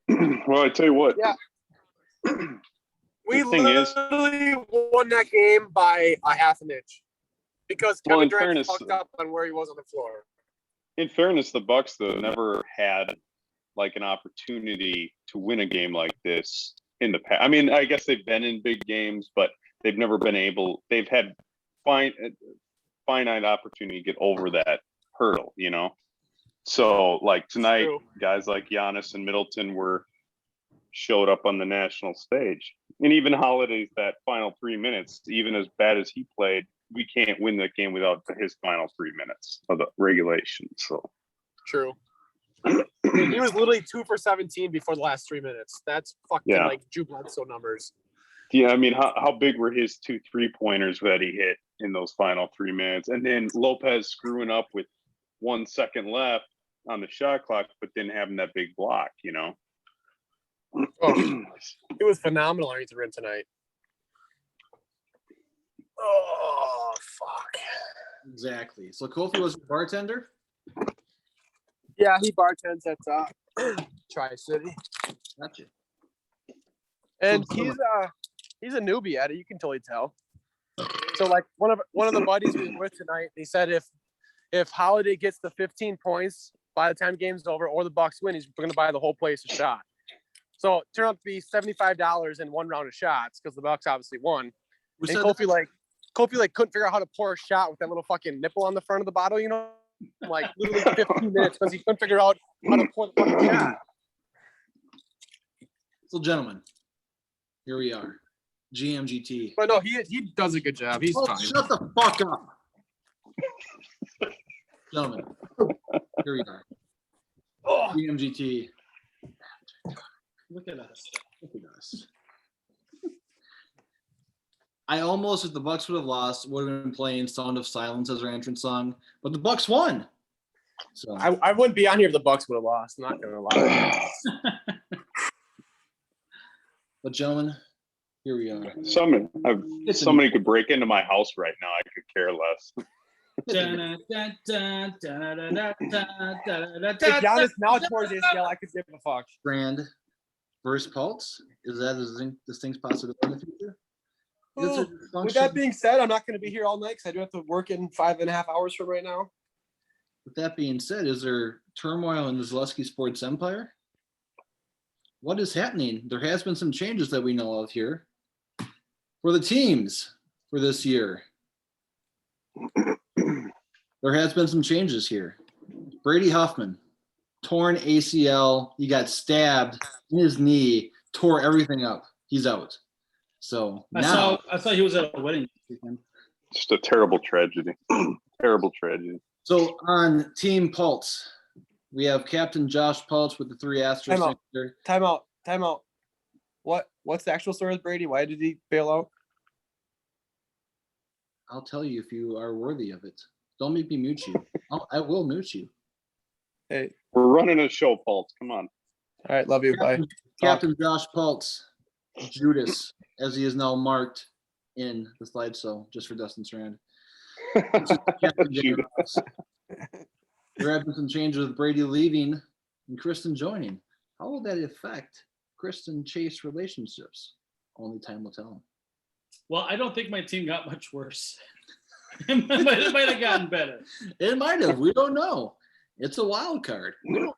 Well, I tell you what. Yeah. We thing is- literally won that game by a half an inch because Well, Kevin in Durant fairness- fucked up on where he was on the floor. In fairness, the Bucks though never had like an opportunity to win a game like this in the past. I mean, I guess they've been in big games, but they've never been able. They've had finite opportunity to get over that hurdle, you know. So, like tonight, True. guys like Giannis and Middleton showed up on the national stage, and even Holiday's that final 3 minutes, even as bad as he played, we can't win that game without his final 3 minutes of the regulation. So True. He was literally 2 for 17 before the last 3 minutes. That's fucking like Drew Bledsoe numbers. yeah, I mean, how big were his 2 3-pointers that he hit in those final 3 minutes, and then Lopez screwing up with 1 second left on the shot clock, but then having that big block, you know. Oh, it was phenomenal on either end tonight. Oh, fuck. Exactly. So Kofi was the bartender? Yeah, he bartends at Tri-City. Gotcha. And he's a newbie at it, you can totally tell. So like one of the buddies we were with tonight, he said if Holiday gets the 15 points by the time game's over or the Bucks win, he's gonna buy the whole place a shot. So it turned out to be $75 in 1 round of shots because the Bucks obviously won. And Kofi couldn't figure out how to pour a shot with that little fucking nipple on the front of the bottle, you know, like literally 15 minutes because he couldn't figure out how to pour the fucking shot. So, gentlemen, here we are. GMGT. But no, he does a good job. He's fine. Shut the fuck up. Gentlemen, here we are. GMGT. Look at us. Look at us. I almost, if the Bucks would have lost, would have been playing Sound of Silence as our entrance song, but the Bucks won. So I wouldn't be on here if the Bucks would have lost. I'm not gonna lie. But gentlemen, here we are. Somebody could break into my house right now. I could care less. If Giannis now towards ACL, I could give a fuck. Brand versus Pulse. Is that a distinct possibility in the future? With that being said, I'm not going to be here all night because I do have to work in 5.5 hours from right now. With that being said, is there turmoil in the Zaleski Sports Empire? What is happening? There has been some changes that we know of here for the teams for this year. There has been some changes here. Brady Huffman, torn ACL. He got stabbed in his knee, tore everything up. He's out. So I saw he was at a wedding this weekend. Just a terrible tragedy. Terrible tragedy. So on Team Pulse, we have Captain Josh Pulse with the 3 asterisks. Time out. What's the actual story with Brady? Why did he bail out? I'll tell you if you are worthy of it. Don't make me mute you. I will mute you. Hey, we're running a show, Pulse. Come on. All right, love you. Bye. Captain Josh Pulse, Judas, as he is now marked in the slideshow, just for Dustin Strand. There have been some changes with Brady leaving and Kristen joining. How will that affect Kristen Chase relationships? Only time will tell. Well, I don't think my team got much worse. It might have gotten better. It might have. We don't know. It's a wild card. We don't,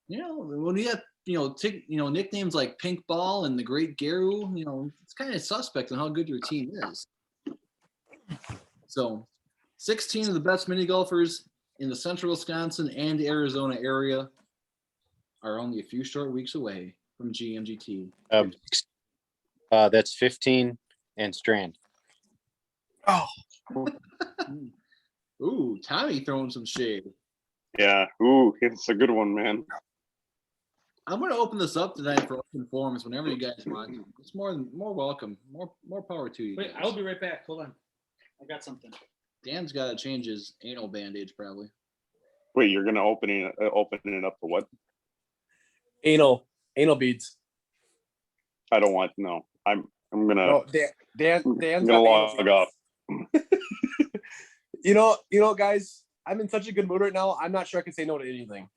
when you have nicknames like Pink Ball and the Great Garu, it's kind of suspect on how good your team is. So 16 of the best mini golfers in the central Wisconsin and Arizona area are only a few short weeks away from GMGT. That's 15 and Strand. Oh. Ooh, Tommy throwing some shade. Yeah. Ooh, it's a good one, man. I'm going to open this up tonight for open forums whenever you guys want. It's more welcome. More power to you. Wait, guys. I'll be right back. Hold on. I got something. Dan's got to change his anal bandage probably. Wait, you're going to open it up for what? Anal beads. I don't want no. I'm gonna. No, Dan's I'm gonna log off. You know, guys, I'm in such a good mood right now. I'm not sure I can say no to anything.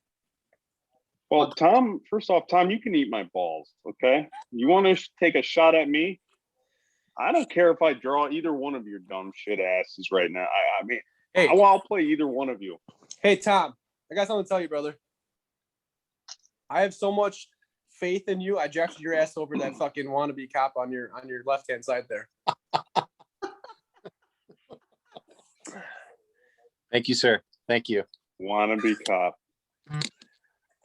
Well, Tom, first off, Tom, you can eat my balls, okay? You want to take a shot at me? I don't care if I draw either one of your dumb shit asses right now. I mean, Hey, I'll play either one of you. hey, Tom, I got something to tell you, brother. I have so much faith in you. I drafted your ass over that fucking wannabe cop on your left-hand side there. Thank you, sir. Thank you. Wannabe cop.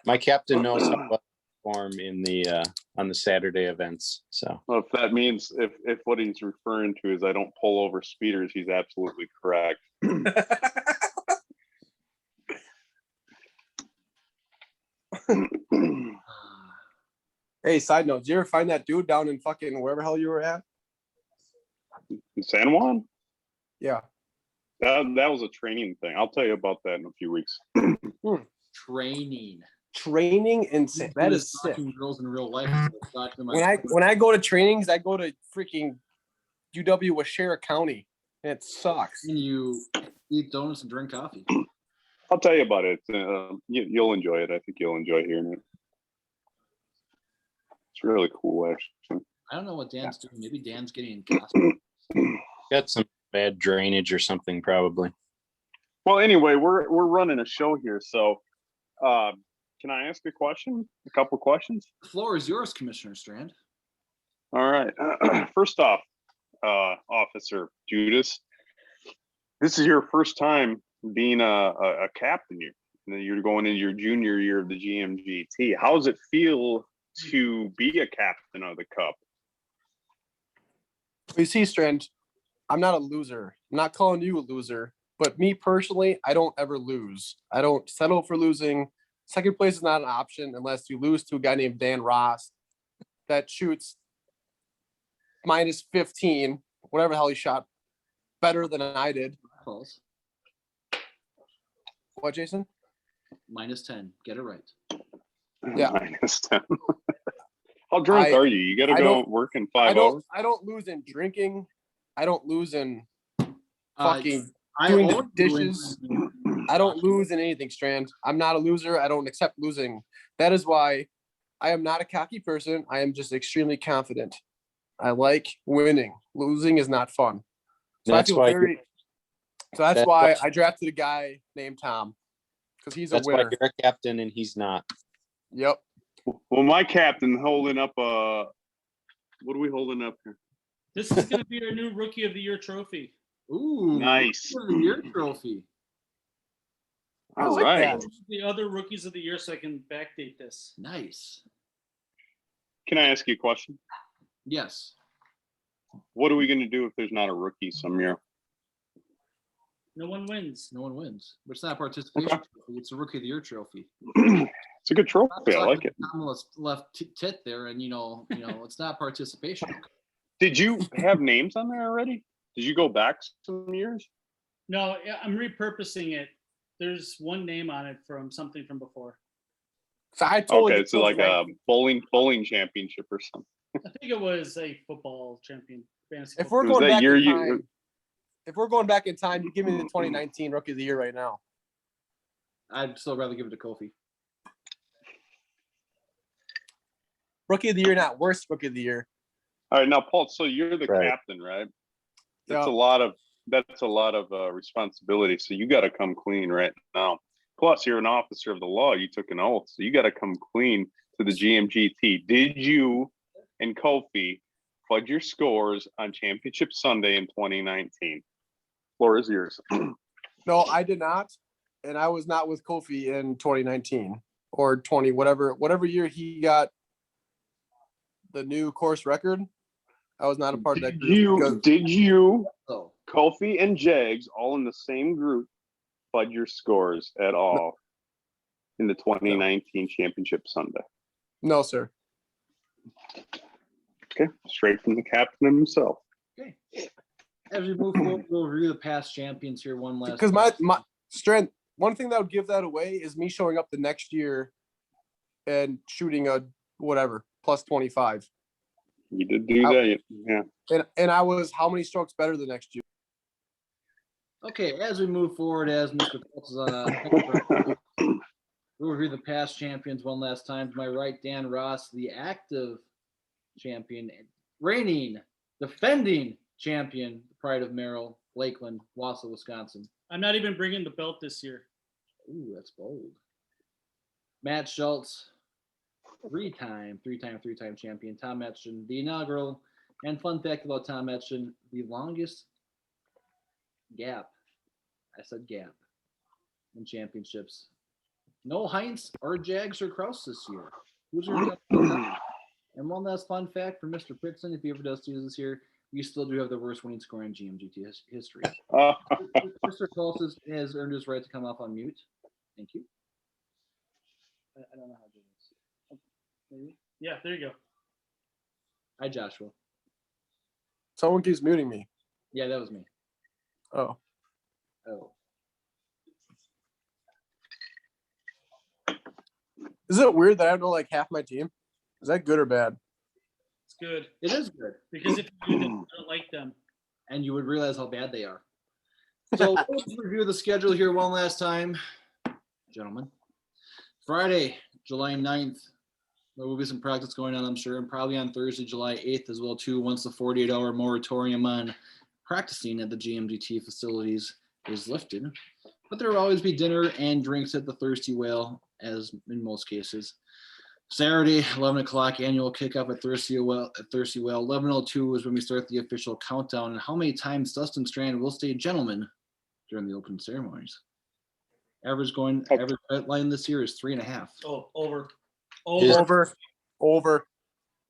My captain knows how to perform in the on the Saturday events. So Well, if that means if what he's referring to is I don't pull over speeders, he's absolutely correct. Hey, side note, did you ever find that dude down in fucking wherever hell you were at? In San Juan? Yeah. That was a training thing. I'll tell you about that in a few weeks. Training. Training insane. That is sick. Stalking girls in real life. When I go to trainings, I go to freaking UW Washera County. And it sucks. And you eat donuts and drink coffee. I'll tell you about it. You'll enjoy it. I think you'll enjoy hearing it. It's really cool, actually. I don't know what Dan's doing. Maybe Dan's getting in costume. got some bad drainage or something probably. Well, anyway, we're running a show here, so can I ask a question? A couple questions? The floor is yours, Commissioner Strand. All right. First off, Officer Judas, this is your first time being a captain. You're going into your junior year of the GMGT. How does it feel to be a captain of the Cup? You see, Strand, I'm not a loser. I'm not calling you a loser, but me personally, I don't ever lose. I don't settle for losing. Second place is not an option unless you lose to a guy named Dan Ross that shoots minus 15, whatever the hell he shot, better than I did. False. What, Jason? Minus 10. Get it right. Yeah. Minus 10. How drunk are you? You got to go work in 5 hours? I don't lose in drinking. I don't lose in fucking I doing the own dishes. I don't lose in anything, Strand. I'm not a loser. I don't accept losing. That is why I am not a cocky person. I am just extremely confident. I like winning. Losing is not fun. So That's why that's why I drafted a guy named Tom, because he's a that's why winner. you're a captain and he's not. Yep. Well, my captain holding up what are we holding up here? This is going to be our new Rookie of the Year trophy. Ooh. Nice. Your trophy. I All like right. that. The other Rookies of the Year, so I can backdate this. Nice. Can I ask you a question? Yes. What are we going to do if there's not a rookie some year? No one wins. No one wins. But it's not a participation Okay. trophy. It's a Rookie of the Year trophy. It's a good trophy. I like it. Tom left tit there, and it's not participation. Did you have names on there already? Did you go back some years? No, I'm repurposing it. There's one name on it from something from before. So I totally Okay, it's like a bowling championship or something. I think it was a football champion. Fantasy If football. we're Was going that back year in you- time, if we're going back in time, you give me the 2019 Rookie of the Year right now. I'd still rather give it to Kofi. Rookie of the Year, not worst Rookie of the Year. All right, now Paul. So you're the Right. captain, right? That's Yeah. a lot of responsibility. So you got to come clean right now. Plus, you're an officer of the law. You took an oath, so you got to come clean to the GMGT. Did you and Kofi fudge your scores on Championship Sunday in 2019? Floor is yours. No, I did not, and I was not with Kofi in 2019 or 20, whatever year he got the new course record. I was not a part of that group. Did you, Oh, Kofi and Jags, all in the same group, fudge your scores at all in the 2019 Championship Sunday? No, sir. Okay, straight from the captain himself. okay. As we move forward, we'll review the past champions here one last Because time. my strength, one thing that would give that away is me showing up the next year and shooting a whatever plus 25. You did do that, yeah. And I was how many strokes better the next year? Okay, as we move forward, as Mr. Pulse is We'll review the past champions one last time. To my right, Dan Ross, the active champion, reigning, defending champion, the pride of Merrill, Lakeland, Wausau, Wisconsin. I'm not even bringing the belt this year. Ooh, that's bold. Matt Schultz, three-time champion. Tom Etchen, the inaugural. And fun fact about Tom Etchen, the longest gap. I said gap in championships. No Heinz or Jags or Kraus this year. Who's your And one last fun fact for Mr. Pitson, if he ever does do this here, we still do have the worst winning score in GMGT history. Mr. Kraus has earned his right to come off on mute. Thank you. I don't know how to do this. Maybe. Yeah, there you go. Hi, Joshua. Someone keeps muting me. Yeah, that was me. Oh. Oh. Is it weird that I don't know like half my team? Is that good or bad? It's good. It is good. Because if you do, I don't like them. And you would realize how bad they are. So let's review the schedule here one last time, gentlemen. Friday, July 9th. There will be some practice going on, I'm sure, and probably on Thursday, July 8th as well, too, once the 48-hour moratorium on practicing at the GMGT facilities is lifted. But there will always be dinner and drinks at the Thirsty Whale, as in most cases. Saturday, 11 o'clock, annual kickoff at Thirsty Whale. 11:02 is when we start the official countdown. And how many times Dustin Strand will stay gentleman during the opening ceremonies? Average bet line this year is 3.5. Oh, over. Over.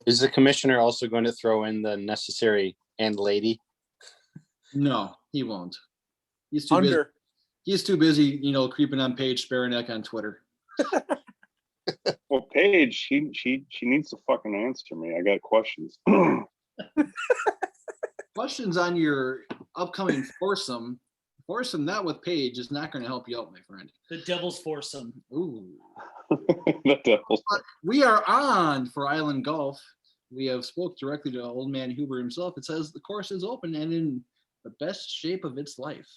Is the commissioner also going to throw in the necessary and lady? No, he won't. He's too busy. He's too busy, creeping on Paige Sparanek on Twitter. Well, Paige, she needs to fucking answer me. I got questions. Questions on your upcoming foursome. Foursome not with Paige is not going to help you out, my friend. The devil's foursome. Ooh. The devil's. We are on for Island Golf. We have spoke directly to old man Huber himself. It says the course is open and in the best shape of its life.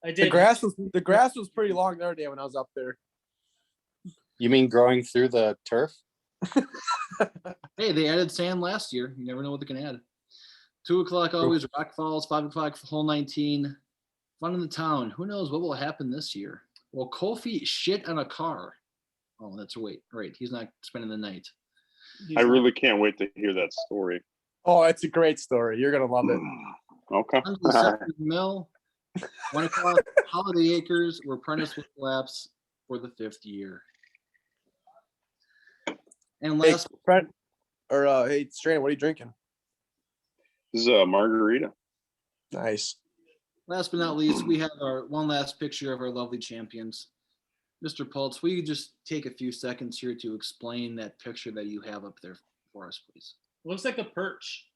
I did. The grass was pretty long the other day when I was up there. You mean growing through the turf? Hey, they added sand last year. You never know what they can add. 2 o'clock always Rock Falls, 5 o'clock hole 19. Fun in the town. Who knows what will happen this year? Well, Kofi shit on a car. Oh, that's right. He's not spending the night. I really can't wait to hear that story. Oh, it's a great story. You're gonna love it. Okay. Mill, 1 o'clock, Holiday Acres. We're Prentice with Laps for the 5th year. And last, hey, Strand, what are you drinking? This is a margarita. Nice. last but not least, we have our one last picture of our lovely champions. Mr. Pultz, will you just take a few seconds here to explain that picture that you have up there for us, please? Looks like a perch.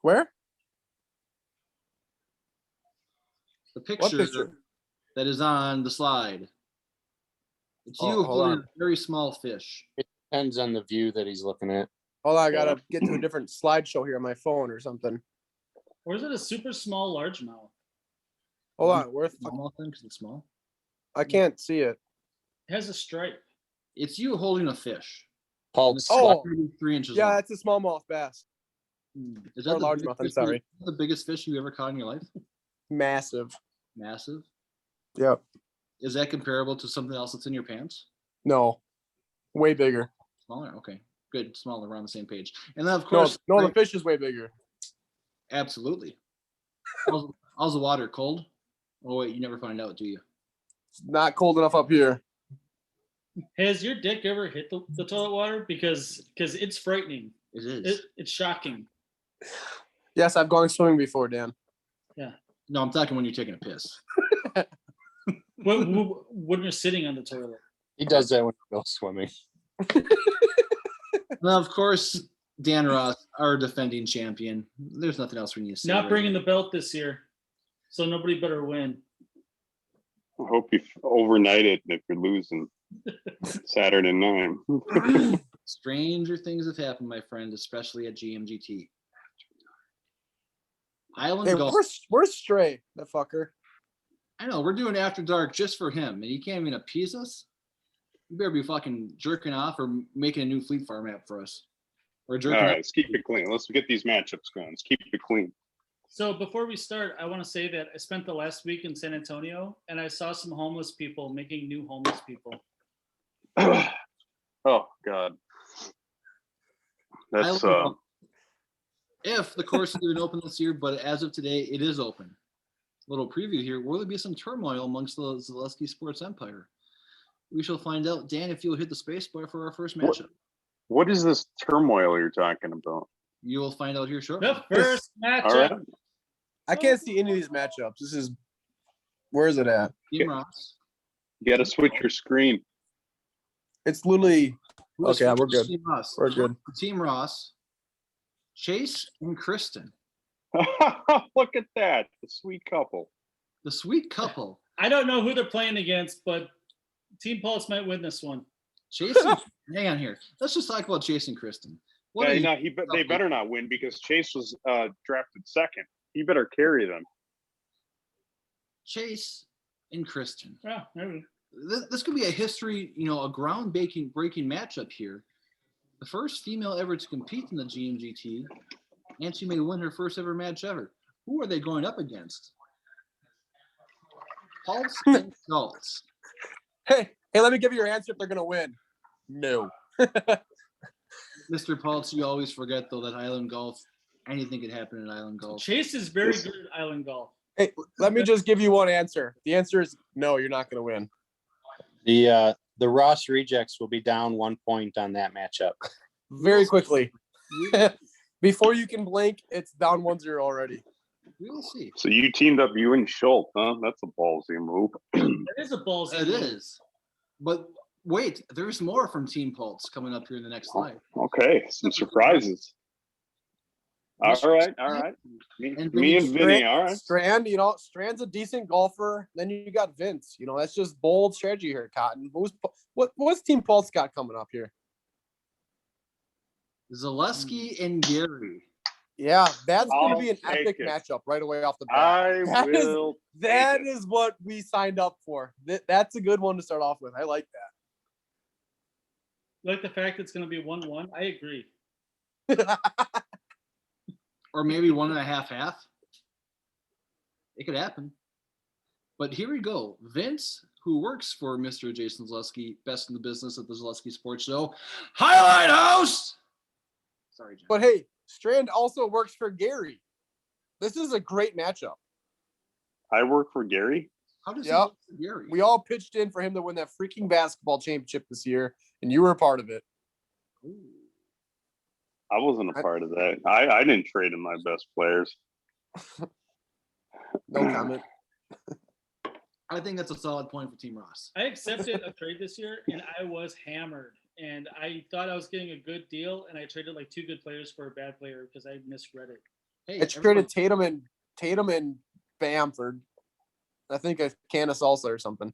Where? The picture that is on the slide. It's you holding a very small fish. It depends on the view that he's looking at. Hold on, I gotta get to a different slideshow here on my phone or something. Or is it a super small largemouth? Hold on, where Small thing because it's small. I can't see it. It has a stripe. It's you holding a fish. Pulse. Oh, 3 inches yeah, long. that's a smallmouth bass. Is Or that largemouth, I'm sorry. the biggest fish you ever caught in your life? Massive. Massive. Yep. Is that comparable to something else that's in your pants? No. Way bigger. Smaller. Okay. Good. Smaller. We're on the same page. And then, of course, No, the fish is way bigger. Absolutely. How's the water? Cold? Oh wait, you never find out, do you? It's not cold enough up here. Has your dick ever hit the toilet water? Because it's frightening. It is. It's shocking. Yes, I've gone swimming before, Dan. Yeah. No, I'm talking when you're taking a piss. When you're sitting on the toilet. He does that when he goes swimming. Now, of course, Dan Ross, our defending champion. There's nothing else we need to say. Not bringing the belt this year, so nobody better win. I hope you overnight it if you're losing Saturday night. Stranger things have happened, my friend, especially at GMGT. Island Hey, Golf. where's Stray, that fucker? I know, we're doing After Dark just for him, and he can't even appease us. You better be fucking jerking off or making a new Fleet Farm app for us. Or All jerking right, off. let's keep it clean. Let's get these matchups going. Let's keep it clean. So before we start, I want to say that I spent the last week in San Antonio and I saw some homeless people making new homeless people. Oh God, that's If the course is even open this year, but as of today, it is open. Little preview here. Will there be some turmoil amongst the Zaleski Sports Empire? We shall find out. Dan, if you'll hit the space bar for our first matchup. what is this turmoil you're talking about? You will find out here shortly. The first All matchup. right, I can't see any of these matchups. This is where is it at? Team Ross. you got to switch your screen. It's literally Who is Okay, we're first? good. Team Ross. We're good. Team Ross. Chase and Kristen. Look at that, the sweet couple. The sweet couple. I don't know who they're playing against, but Team Pulse might win this one. Chase and, hang on here. Let's just talk about Chase and Kristen. What are Hey, you- no, they better not win because Chase was drafted second. He better carry them. Chase and Kristen. Yeah, maybe. This could be a history, a groundbreaking matchup here. The first female ever to compete in the GMGT, and she may win her first ever match ever. Who are they going up against? Pulse and Schultz. hey, let me give you your answer if they're gonna win. No. Mr. Pulse, you always forget though that Island Golf, anything could happen in Island Golf. Chase is very good at Island Golf. Hey, let me just give you one answer. The answer is no, you're not gonna win. The Ross rejects will be down 1 point on that matchup. Very quickly. Before you can blink, it's down 1-0 already. We will see. So you teamed up you and Schultz, huh? That's a ballsy move. That is a ballsy. It move. is. But wait, there's more from Team Pulse coming up here in the next slide. Okay, some surprises. All right. Me and Vinny, all right. Strand's a decent golfer. Then you got Vince. That's just bold strategy here, Cotton. What's Team Pulse got coming up here? Zaleski and Gary. Yeah, that's going to I'll be an take epic it. matchup right away off the bat. That take is what we signed up for. That's a good one to start off with. I like Like the fact it's going to be 1-1. I agree. that. Or maybe 1.5-1/2. It could happen. But here we go. Vince, who works for Mr. Jason Zaleski, best in the business at the Zaleski Sports Show. Highlight House! Sorry, John. But hey, Strand also works for Gary. This is a great matchup. I work for Gary. How does Yep. he work for Gary? We all pitched in for him to win that freaking basketball championship this year, and you were a part of it. Ooh. I wasn't a part of that. I didn't trade in my best players. No comment. I think that's a solid point for Team Ross. I accepted a trade this year and I was hammered. And I thought I was getting a good deal, and I traded like 2 good players for a bad player because I misread it. Hey, I traded Tatum and Bamford. I think a can of salsa or something.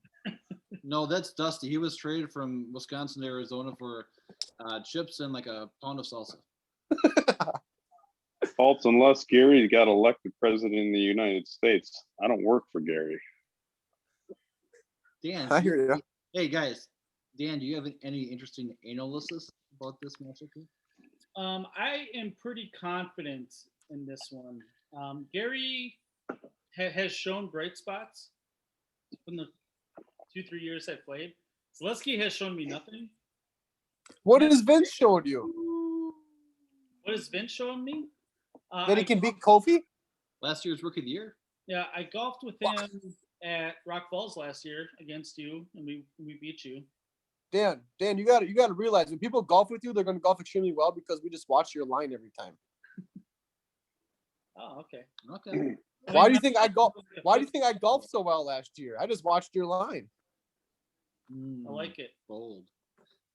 No, that's Dusty. He was traded from Wisconsin to Arizona for chips and like a pound of salsa. Faults unless Gary got elected president of the United States. I don't work for Gary. Dan, I hear you. Hey guys, Dan, do you have any interesting analysis about this matchup here? I am pretty confident in this one. Gary has shown bright spots from the 2-3 years I played. Zaleski has shown me nothing. What has Vince showed you? What has Vince shown me? That he can beat Kofi? Last year's Rookie of the Year. Yeah, I golfed with him at Rock Falls last year against you, and we beat you. Dan, you got to realize when people golf with you, they're going to golf extremely well because we just watch your line every time. Oh, okay. Okay. Why do you think I golfed so well last year? I just watched your line. I like it. Bold.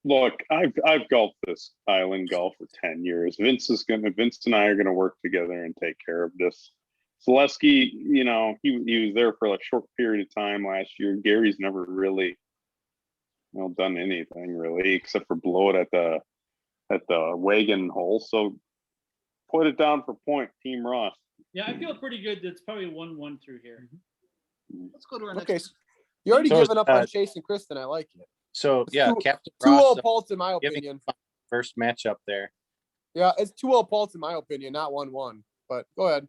Look, I've golfed this island golf for 10 years. Vince and I are gonna work together and take care of this. Zaleski, he was there for a short period of time last year. Gary's never really done anything really except for blow it at the wagon hole. So put it down for point, Team Ross. Yeah, I feel pretty good. It's probably 1-1 through here. Let's go to our next. Okay, you already So, given up on Chase and Kristen. I like it. So yeah, It's Captain 2-0 Ross Pulse in my giving opinion. first matchup there. Yeah, it's 2-0 Pulse in my opinion, not 1-1. But go ahead.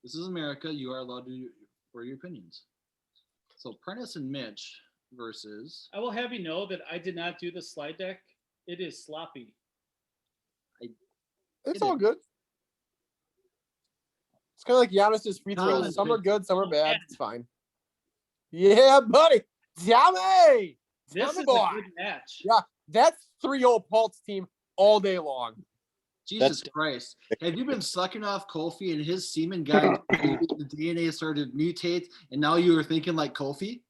This is America. You are allowed to for your opinions. So Prentice and Mitch versus. I will have you know that I did not do the slide deck. It is sloppy. It's all good. It's kind of like Giannis's free throws. Colin Some are picked- good, some are bad. It's fine. Yeah, buddy. Tommy! This Tommy is boy. a good match. Yeah, that's 3-0 Pulse team all day long. Jesus Christ. Have you been sucking off Kofi and his semen got the DNA started to mutate and now you are thinking like Kofi?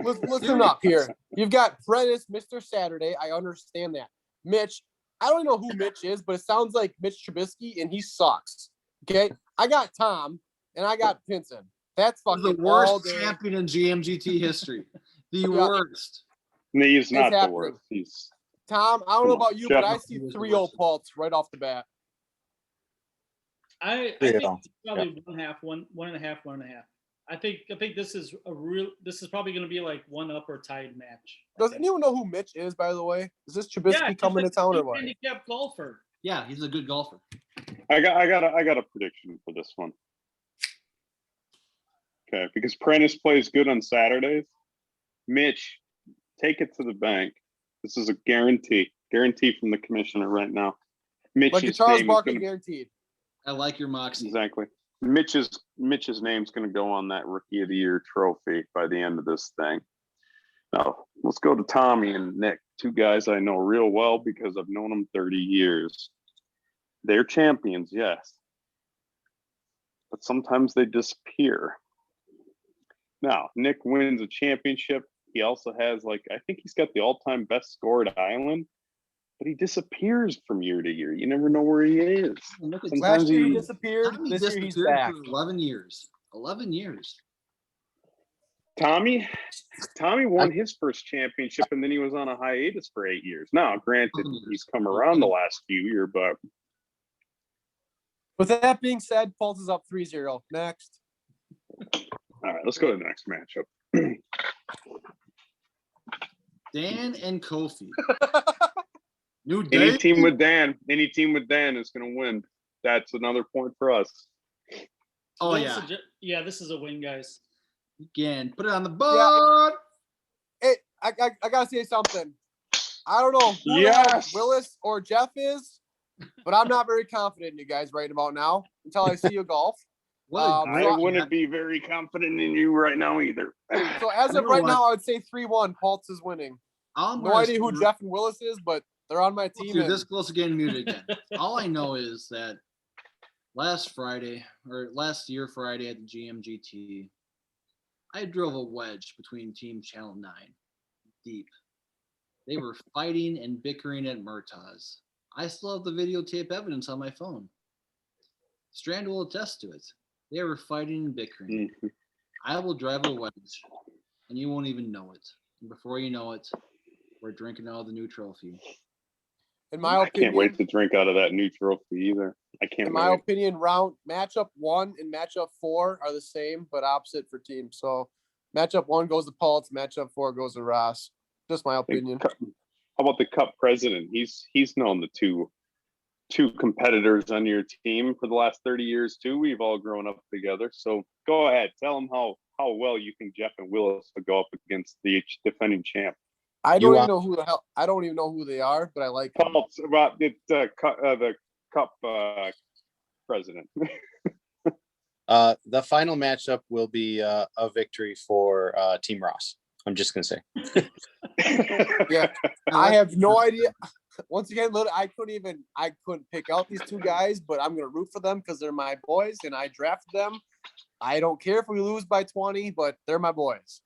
Listen up here. You've got Prentice, Mr. Saturday. I understand that. Mitch, I don't know who Mitch is, but it sounds like Mitch Trubisky, and he sucks. Okay? I got Tom, and I got Pinson. That's fucking The all worst day. champion in GMGT history. The Yeah. worst. No, he's not the happening. worst. He's Tom, I don't know about you, but I see He was the 3-0 worst. Pulse right off the bat. I think Yeah. it's probably 1.5, 1.5, 1.5. I think this is probably going to be like one up or tied match. Does anyone know who Mitch is, by the way? Is this Trubisky just coming like to town or the what? handicap golfer. Yeah, he's a good golfer. I got a prediction for this one. Okay, because Prentice plays good on Saturdays. Mitch, take it to the bank. This is a guarantee from the commissioner right now. Like a Mitch's Charles name is Barkley going to guaranteed. I like your moxie. exactly. Mitch's name's going to go on that Rookie of the Year trophy by the end of this thing. Now, let's go to Tommy and Nick, two guys I know real well because I've known them 30 years. They're champions, yes, but sometimes they disappear. Now, Nick wins a championship. He also has, I think he's got the all-time best score at Island, but he disappears from year to year. You never know where he is. Look at Sometimes Last year he he- disappeared. Tommy This year he's disappeared back. for 11 years. 11 years. Tommy won his first championship, and then he was on a hiatus for 8 years. Now, granted, he's come around the last few years, but With that being said, Pulse is up 3-0. Next. all right, let's go to the next matchup. Dan and Kofi. New Any day. team with Dan is going to win. That's another point for us. Oh, This yeah. is this is a win, guys. Again, put it on the board. Hey, I gotta say something. I don't know who the hell Yes. Willis or Jeff is, but I'm not very confident in you guys right about now until I see you golf. What a Um, great I wouldn't be very confident in you right now either. So as You of know right what? now, I would say 3-1. Pulse is winning. I'm No gonna idea who screw- Jeff and Willis is, but they're on my Look, team. You're and this close to getting muted again. All I know is that last year Friday at the GMGT, I drove a wedge between Team Channel 9 deep. They were fighting and bickering at Murtaugh. I still have the videotape evidence on my phone. Strand will attest to it. They were fighting and bickering. Mhm. I will drive a wedge, and you won't even know it. And before you know it, we're drinking out of the new trophy. in my I opinion, can't wait to drink out of that new trophy either. I can't in my wait. opinion, matchup 1 and matchup 4 are the same but opposite for teams. So matchup 1 goes to Pulse, matchup 4 goes to Ross. Just my opinion. How about the Cup president? He's known the two competitors on your team for the last 30 years too. We've all grown up together. So go ahead, tell him how well you think Jeff and Willis would go up against the defending champ. I You don't even want- know who the hell. I don't even know who they are, but I like them. Pulse about the Cup president. The final matchup will be a victory for Team Ross. I'm just gonna say. Yeah, I have no idea. Once again, I couldn't pick out these two guys, but I'm gonna root for them because they're my boys and I drafted them. I don't care if we lose by 20, but they're my boys.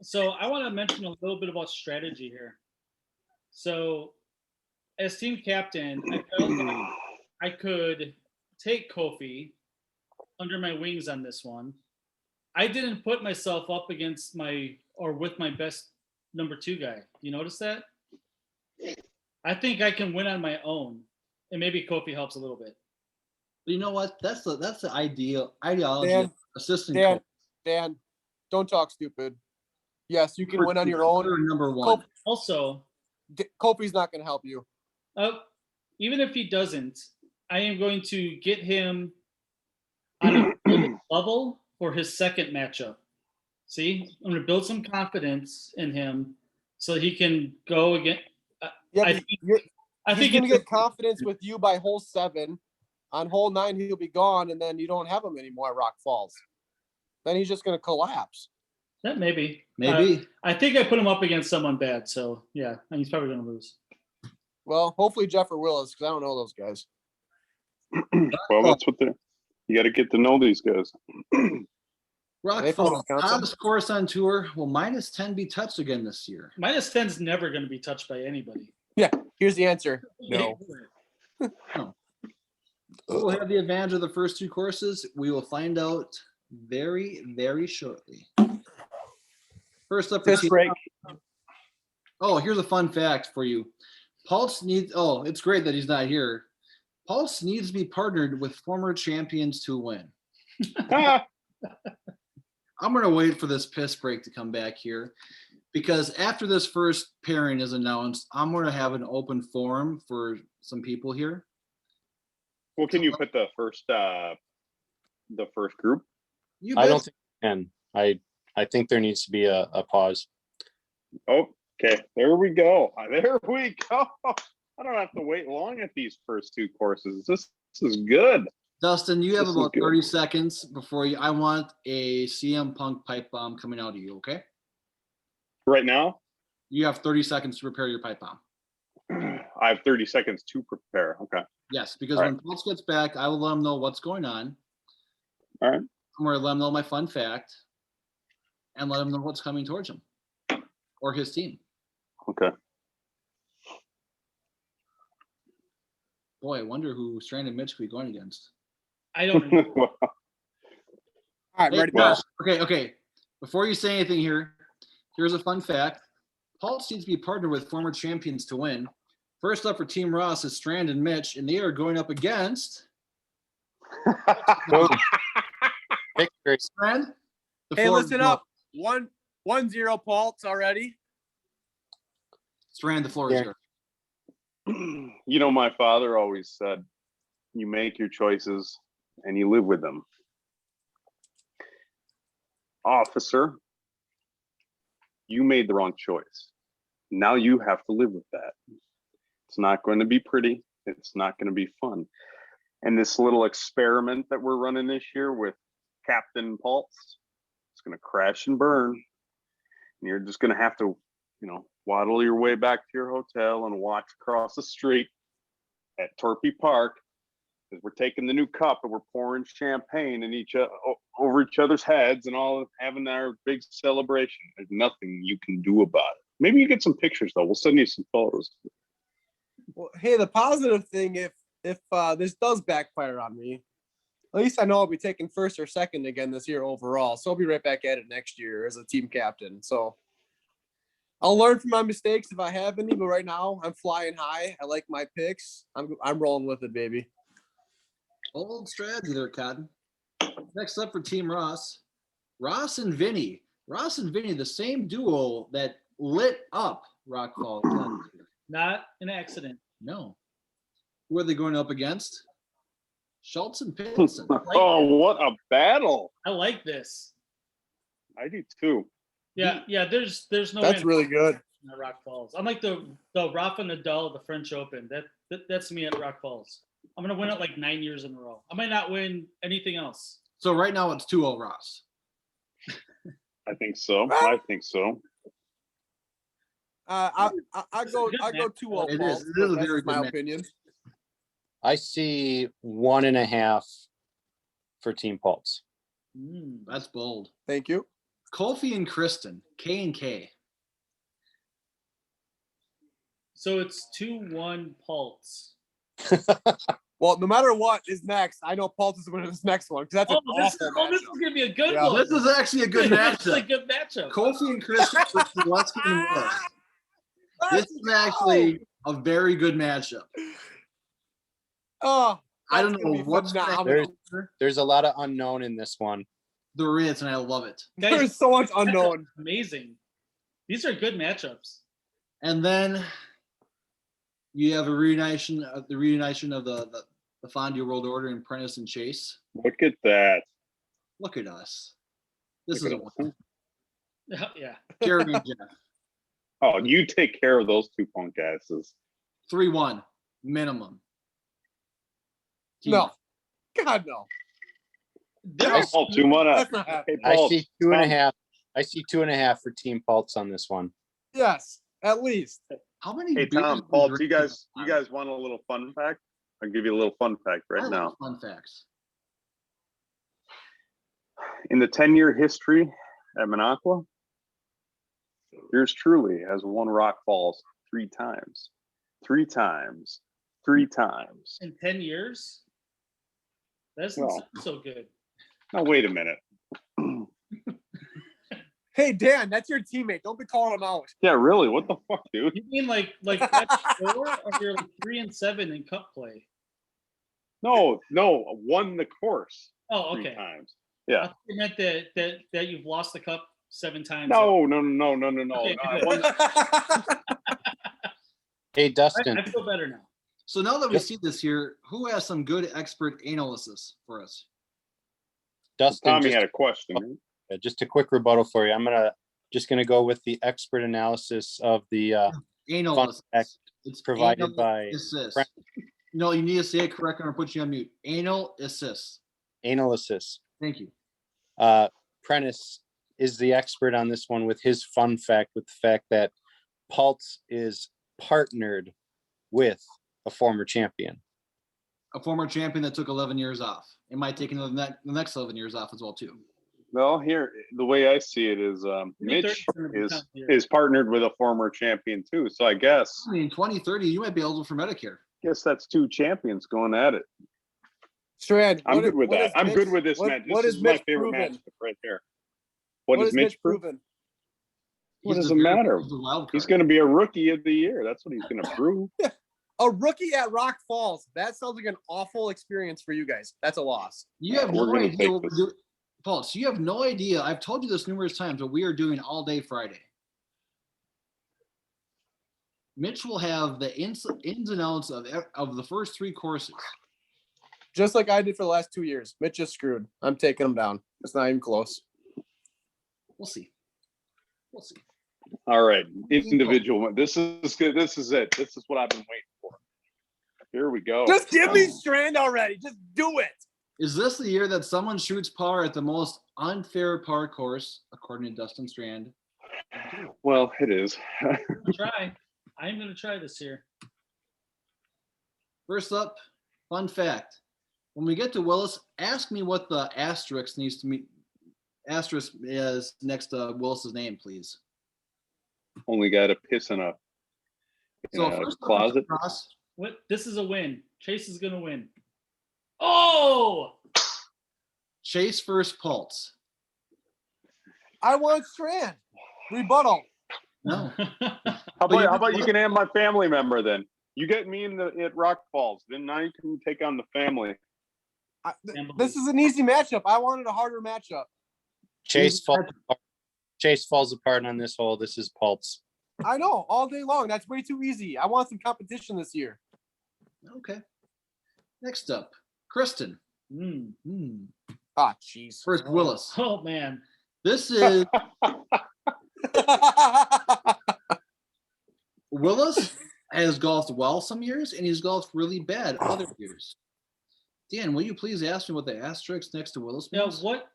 So I want to mention a little bit about strategy here. So as team captain, I felt like I could take Kofi under my wings on this one. I didn't put myself up against with my best number 2 guy. You notice that? I think I can win on my own, and maybe Kofi helps a little bit. But you know what? That's the ideology Dan, of assistant Dan, coach. Dan, don't talk stupid. Yes, you can win on your own. Number one. Also, Kofi's not going to help you. even if he doesn't, I am going to get him on a level for his second matchup. See, I'm going to build some confidence in him so he can go again. Yeah, he's going to get it's confidence with you by hole 7. On hole 9, he'll be gone, and then you don't have him anymore at Rock Falls. Then he's just going to collapse. that maybe. Maybe. I think I put him up against someone bad, so yeah, and he's probably going to lose. Well, hopefully Jeff or Willis, because I don't know those guys. Well, that's what they're. You got to get to know these guys. Rock They Falls, from Wisconsin. hottest course on tour. Will -10 be touched again this year? -10's never going to be touched by anybody. Here's the answer. No. No. We'll have the advantage of the first 2 courses. We will find out very, very shortly. First up, for Fifth Team- break. Oh, here's a fun fact for you. Pulse needs. Oh, it's great that he's not here. Pulse needs to be partnered with former champions to win. I'm going to wait for this piss break to come back here because after this first pairing is announced, I'm going to have an open forum for some people here. Well, can you put the first group? You I bet. don't think you can. I think there needs to be a pause. Oh, okay. There we go. There we go. I don't have to wait long at these first 2 courses. This is good. Dustin, you have This is about good. 30 seconds before I want a CM Punk pipe bomb coming out of you, okay? Right now, You have 30 seconds to prepare your pipe bomb. I have 30 seconds to prepare. Okay. Yes, because All when Pulse gets back, I will let him know what's going on. All right. I'm going to let him know my fun fact and let him know what's coming towards him or his team. Okay. Boy, I wonder who Stranded Mitch could be going against. I don't know. All right, Hey, ready. Josh, okay. Before you say anything here, here's a fun fact. Pulse needs to be partnered with former champions to win. First up for Team Ross is Stranded Mitch, and they are going up against Victory. Strand. The Hey, floor is listen yours. up. 1-0 Pulse already. Strand, the floor is Yeah. yours. You know, my father always said, you make your choices and you live with them. Officer, you made the wrong choice. Now you have to live with that. It's not going to be pretty. It's not going to be fun. And this little experiment that we're running this year with Captain Pulse, it's going to crash and burn. And you're just going to have to, waddle your way back to your hotel and watch across the street at Torpy Park because we're taking the new cup and we're pouring champagne in over each other's heads and all having our big celebration. There's nothing you can do about it. Maybe you get some pictures though. We'll send you some photos. Well, hey, the positive thing, if this does backfire on me, at least I know I'll be taking first or second again this year overall. So I'll be right back at it next year as a team captain. So I'll learn from my mistakes if I have any, but right now I'm flying high. I like my picks. I'm rolling with it, baby. Old strategy there, Cotton. Next up for Team Ross, Ross and Vinny. Ross and Vinny, the same duo that lit up Rock Falls. Not an accident. No. Who are they going up against? Schultz and Pinson. Oh, what a battle. I like this. I do too. Yeah. There's no. That's really good. At Rock Falls. I'm like the Rafa Nadal of the French Open. That's me at Rock Falls. I'm gonna win it like 9 years in a row. I might not win anything else. So right now it's 2-0 Ross. I think so. I think so. I go 2-0 It Pulse, is. It but is a that's very just my good match. opinion. I see 1.5 for Team Pulse. That's bold. Thank you. Kofi and Kristen, K&K. So it's 2-1 Pulse. Well, no matter what is next, I know Pulse is winning this next one because that's an This awful is matchup. gonna be a good Yeah. one. This is actually a good This is a matchup. good matchup. Kofi and Kristen versus Lusky and Willis. This is actually a very good matchup. Oh, I don't that's gonna know be what's phenomenal. There's a lot of unknown in this one. There is, and I love it. Guys, There's so much unknown. amazing. These are good matchups. And then you have a reunition of the Fondia World Order and Prentice and Chase. Look at that. Look at us. This Look is at a us. win. Yeah. Jeremy and Jeff. Oh, you take care of those two punk asses. 3-1 minimum. Team. No. God, no. There's Oh, 2-1 up. That's not happening. Hey, I Paul, see 2.5. I see 2.5 for Team Pulse on this one. Yes, at least. How many? Hey, beers Tom, is Paul, Rick you guys on? want a little fun fact? I'll give you a little fun fact I right love now. Fun facts. In the 10-year history at Minocqua, yours truly has won Rock Falls 3 times. 3 times. 3 times. in 10 years. That doesn't Well. sound so good. Now, wait a minute. Hey, Dan, that's your teammate. Don't be calling him out. Yeah, really? What the fuck, dude? You mean like that's 4 or you're like 3-7 in cup play? No, won the course Oh, 3 okay. times. I Yeah. thought you meant that you've lost the cup 7 times. No. Okay, I won Hey, Dustin. I feel better now. So now that we Yep. see this here, who has some good expert analysis for us? Dustin, Tommy had a question. just a quick rebuttal for you. I'm just gonna go with the expert analysis of the Analysis. fact It's provided by analysis. Brent. No, you need to say it correctly or put you on mute. Anal assist. Analysis. Thank you. Prentice is the expert on this one with his fun fact, with the fact that Pulse is partnered with a former champion. A former champion that took 11 years off. It might take the next 11 years off as well too. Well, here, the way I see it is Mitch 30's gonna be tough here. is partnered with a former champion too. So I guess I mean, 2030, you might be eligible for Medicare. that's 2 champions going at it. Strand, I'm good with that. is I'm Mitch- good with this what- match. what This is is my Mitch favorite proven? match right there. What is Mitch proven? proven? What He's does the it very- matter? he's the wild He's card. going to be a rookie of the year. That's what he's going to prove. A rookie at Rock Falls. That sounds like an awful experience for you guys. That's a loss. You have We're no gonna idea take what we're this. doing. Paul, so you have no idea. I've told you this numerous times, what we are doing all day Friday. Mitch will have the ins and outs of the first 3 courses. Just like I did for the last 2 years. Mitch is screwed. I'm taking him down. It's not even close. We'll see. We'll see. All right. Individual. This is good. This is it. This is what I've been waiting for. Here we go. Just give me Strand already. Just do it. Is this the year that someone shoots par at the most unfair par course, according to Dustin Strand? Well, it is. I'm gonna try. I'm gonna try this here. First up, fun fact. When we get to Willis, ask me what the asterisk needs to mean. Asterisk is next to Willis's name, please. Only got a piss in a So first up, closet. Ross, What? This is a win. Chase is gonna win. Oh! Chase first Pulse. I want Strand. Rebuttal. No. How But about you can have my family member then? You get me at Rock Falls, then now you can take on the family. This is an easy matchup. I wanted a harder matchup. Chase falls apart on this hole. This is Pulse. I know, all day long. That's way too easy. I want some competition this year. Okay. Next up, Kristen. Ah, jeez. First Willis. Oh man. This is Willis has golfed well some years, and he's golfed really bad other years. Dan, will you please ask me what the asterisk next to Willis Yeah. means? What?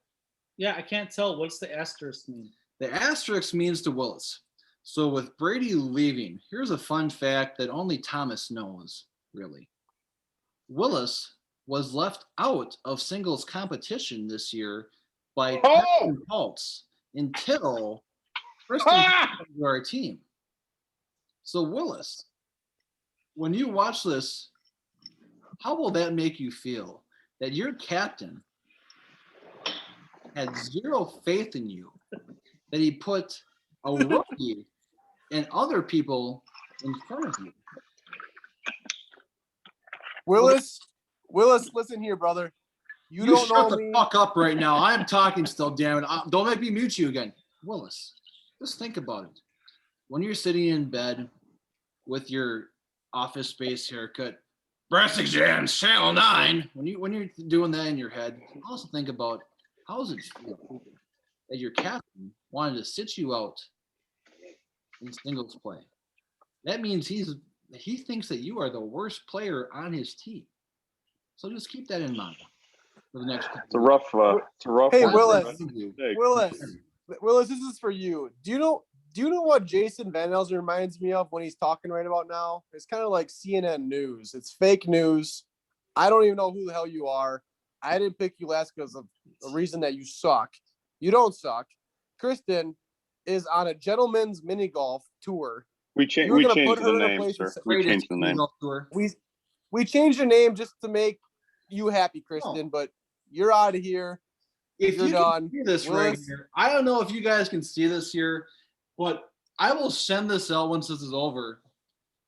Yeah, I can't tell. What's the asterisk mean? The asterisk means to Willis. So with Brady leaving, here's a fun fact that only Thomas knows, really. Willis was left out of singles competition this year by Captain Pulse until Kristen came to our team. So Willis, when you watch this, how will that make you feel that your captain had zero faith in you, that he put a rookie and other people in front of you? Willis, listen here, brother. You don't shut know the me. fuck up right now. I'm talking still, damn it. Don't make me mute you again. Willis, just think about it. when you're sitting in bed with your Office Space haircut, breast exams, channel 9, when you're doing that in your head, also think about how does it feel that your captain wanted to sit you out in singles play. That means he thinks that you are the worst player on his team. So just keep that in mind for the next. It's a rough. Hey, one. Willis. Hey, Willis, this is for you. Do you know what Jason Van Elsen reminds me of when he's talking right about now? It's kind of like CNN news. It's fake news. I don't even know who the hell you are. I didn't pick you last because of the reason that you suck. You don't suck. Kristen is on a gentleman's mini golf tour. We changed the name, sir. We changed the name. We changed your name just to make you happy, Kristen, but you're out of here. If You're you done. can see this right Willis. here, I don't know if you guys can see this here, but I will send this out once this is over.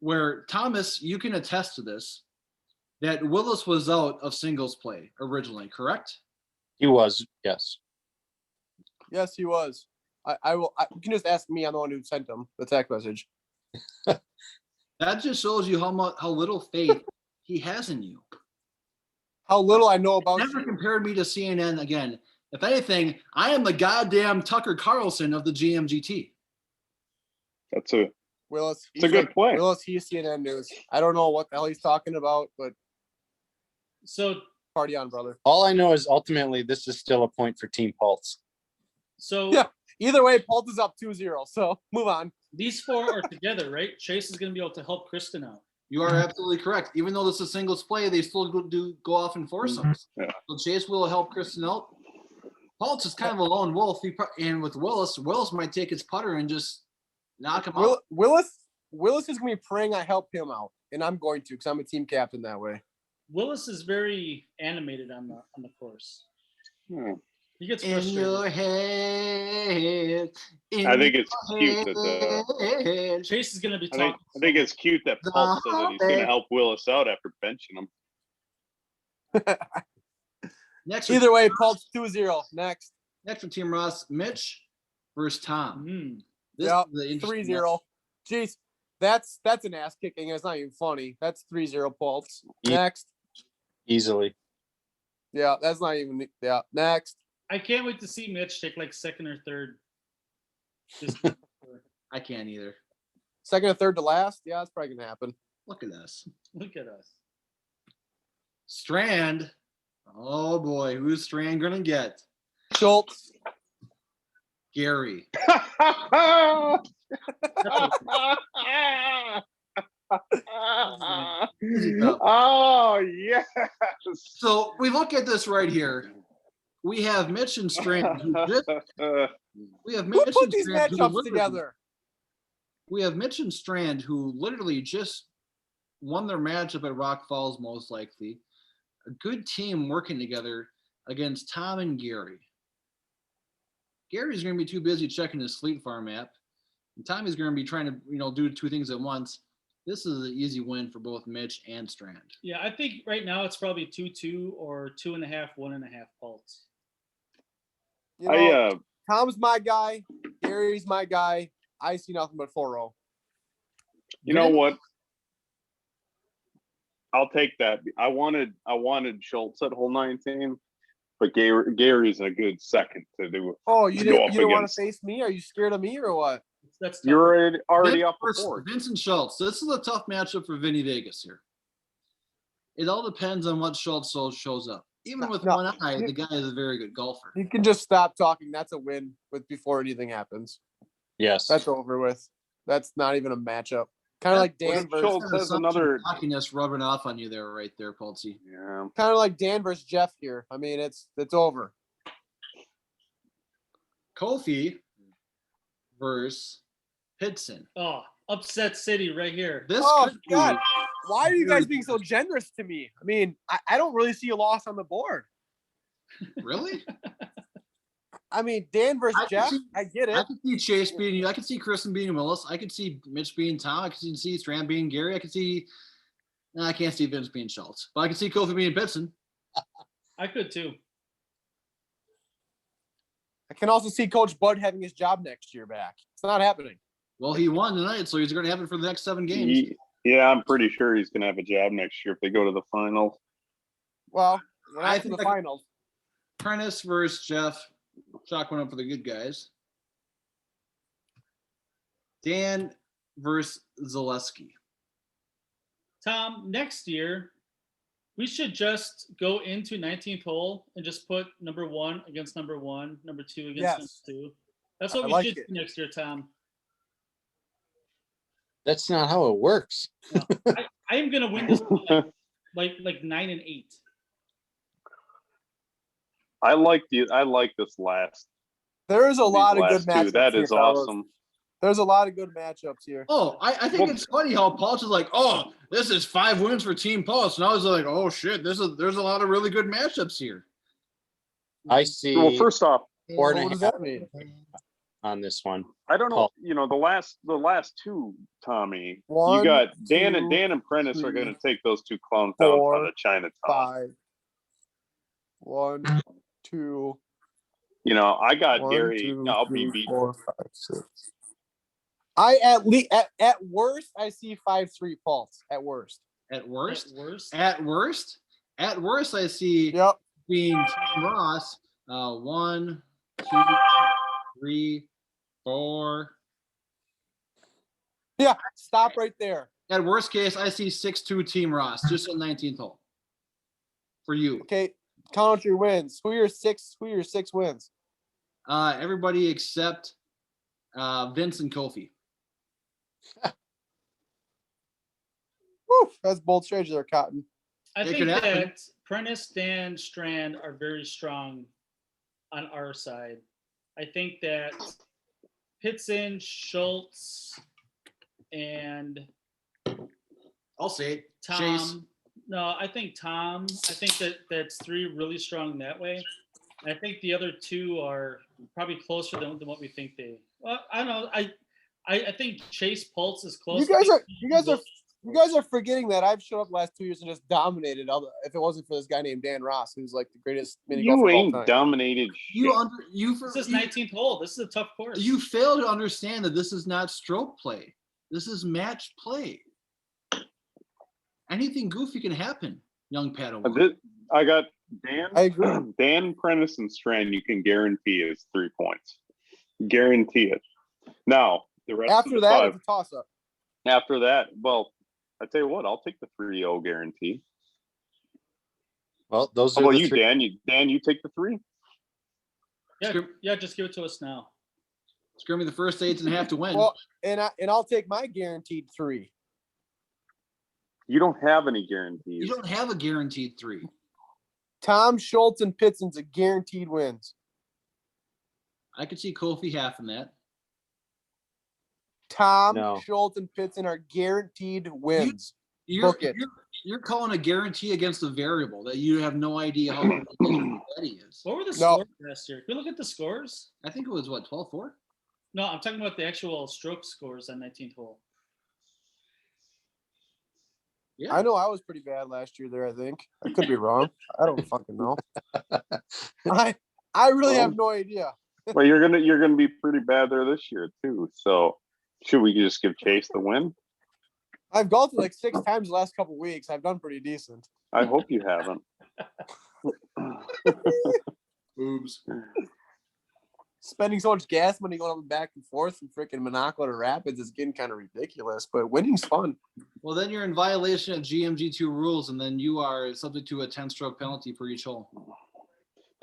Where Thomas, you can attest to this, that Willis was out of singles play originally, correct? He was, yes. Yes, he was. You can just ask me. I'm the one who sent him the text message. That just shows you how little faith he has in you. How little I know about Never you. compared me to CNN again. If anything, I am the goddamn Tucker Carlson of the GMGT. That's a Willis. It's a good point. Willis, he's CNN News. I don't know what the hell he's talking about, but So party on, brother. All I know is ultimately this is still a point for Team Pulse. Yeah. Either way, Pulse is up 2-0. So move on. these four are together, right? Chase is going to be able to help Kristen out. You are absolutely correct. Even though this is singles play, they still go off in foursomes. Yeah. So Chase will help Kristen out. Pulse is kind of a lone wolf. And with Willis might take his putter and just knock him out. Willis is going to be praying I help him out, and I'm going to because I'm a team captain that way. Willis is very animated on the course. He gets In frustrated. your head. I think it's cute that Chase is going to be I talking. think it's cute that Paul said that he's going to help Willis out after benching him. Next Either way, Pulse 2-0. Next. for Team Ross, Mitch versus Tom. This Yeah, is the interesting 3-0. Jeez, that's an ass kicking. It's not even funny. That's 3-0 Pulse. Next. Easily. Yeah, that's not even. Yeah, next. I can't wait to see Mitch take like second or third. I can't either. Second or third to last. Yeah, that's probably gonna happen. Look at us. Look at us. Strand. Oh boy, who's Strand gonna get? Schultz. Gary. Oh yes. So we look at this right here. We have Mitch and Strand. Who put these matchups together? We have Mitch and Strand who literally just won their matchup at Rock Falls, most likely. A good team working together against Tom and Gary. Gary's going to be too busy checking his Fleet Farm app. And Tommy's going to be trying to, do two things at once. This is an easy win for both Mitch and Strand. Yeah, I think right now it's probably 2-2 or 2.5, 1.5 Pulse. Tom's my guy. Gary's my guy. I see nothing but 4-0. You know what? I'll take that. I wanted Schultz at hole 19, but Gary's a good second to do it. Oh, you don't want to face me? Are you scared of me or what? That's tough. You're already up the board. Vincent Schultz. This is a tough matchup for Vinny Vegas here. It all depends on what Schultz shows up. Even with one eye, the guy is a very good golfer. You can just stop talking. That's a win before anything happens. Yes. That's over with. That's not even a matchup. Kind of like Dan versus Schultz has another cockiness rubbing off on you there, right there, Pulsey. Yeah. Kind of like Dan versus Jeff here. I mean, it's over. Kofi versus Hidson. Oh, upset city right here. This Oh could be- God! Why are you guys being so generous to me? I mean, I don't really see a loss on the board. Really? I mean, Dan versus Jeff. I get I it. could see Chase beating you. I could see Kristen beating Willis. I could see Mitch beating Tom. I could see Strand beating Gary. I could see. No, I can't see Vince being Schultz, but I could see Kofi beating Pitson. I could too. I can also see Coach Bud having his job next year back. It's not happening. Well, he won tonight, so he's going to have it for the next 7 games. Yeah, I'm pretty sure he's going to have a job next year if they go to the finals. Well, we're I not to the think- finals. Prentice versus Jeff. Chalk one up for the good guys. Dan versus Zaleski. Tom, next year, we should just go into 19th hole and just put number 1 against number 1, number 2 against Yes. number 2. That's what I we like should it. do next year, Tom. That's not how it works. I am gonna win this one like 9 and 8. I like this last. There's a these lot of good last two. matchups. That here, is fellas. awesome. There's a lot of good matchups here. Oh, I think it's funny how Pulse is like, oh, this is 5 wins for Team Pulse. And I was like, oh, shit, there's a lot of really good matchups here. I see Well, first off, 4.5 What does that mean? on this one. I don't know. Paul. You know, the last two, Tommy. One, you got Dan two, and Prentice are going to take those two clowns four, down to Chinatown. 5. 1, 2. You know, I got 1, Gary. 2, I'll be 3, beat. 4, 5, 6. I at least at worst I see 5-3 Pulse at worst. At worst, Worst. at worst, I see Yep. being Team Ross. 1, 2, 3, 4. Yeah. Stop right there. At worst case, I see 6-2 Team Ross, just on 19th hole. For you. Okay. Count your wins. Who are your 6 wins? Everybody except Vince and Kofi. Woo, that's bold strategy there, Cotton. I It think could happen. that Prentice, Dan, Strand are very strong on our side. I think that Pitson, Schultz, and I'll say it. Tom. Chase. No, I think Tom. I think that's 3 really strong that way. And I think the other 2 are probably closer than what we think they. Well, I don't know. I think Chase Pulse is close. You guys are forgetting that I've showed up the last 2 years and just dominated. If it wasn't for this guy named Dan Ross, who's like the greatest mini golfer You of all ain't time. dominated shit. This is 19th hole. This is a tough course. You fail to understand that this is not stroke play. This is match play. Anything goofy can happen, young Padawan. I got Dan. I agree. Dan, Prentice, and Strand. You can guarantee is 3 points. Guarantee it. Now the rest After of the that, 5. it's a toss up. After that, well, I tell you what, I'll take the 3-0 guarantee. Well, those How are about the you, 3. Dan? You take the 3. yeah, just give it to us now. It's going to be the first 8.5 to win. Well, and I'll take my guaranteed 3. You don't have any You guarantees. don't have a guaranteed 3. Tom, Schultz, and Pitson's a guaranteed wins. I could see Kofi half in that. Tom, No. Schultz, and Pitson are guaranteed wins. You're, Book it. you're calling a guarantee against a variable that you have no idea how good he is. What were the No. scores last year? Can we look at the scores? I think it was, what, 12-4? No, I'm talking about the actual stroke scores on 19th hole. Yeah. I know I was pretty bad last year there, I think. I could be wrong. I don't fucking know. I really have no idea. Well, you're gonna be pretty bad there this year too. So should we just give Chase the win? I've golfed like 6 times the last couple weeks. I've done pretty decent. I hope you haven't. Boobs. Spending so much gas money going up and back and forth from freaking Minocqua to Rapids is getting kind of ridiculous, but winning's fun. Well, then you're in violation of GMGT rules, and then you are subject to a 10-stroke penalty for each hole.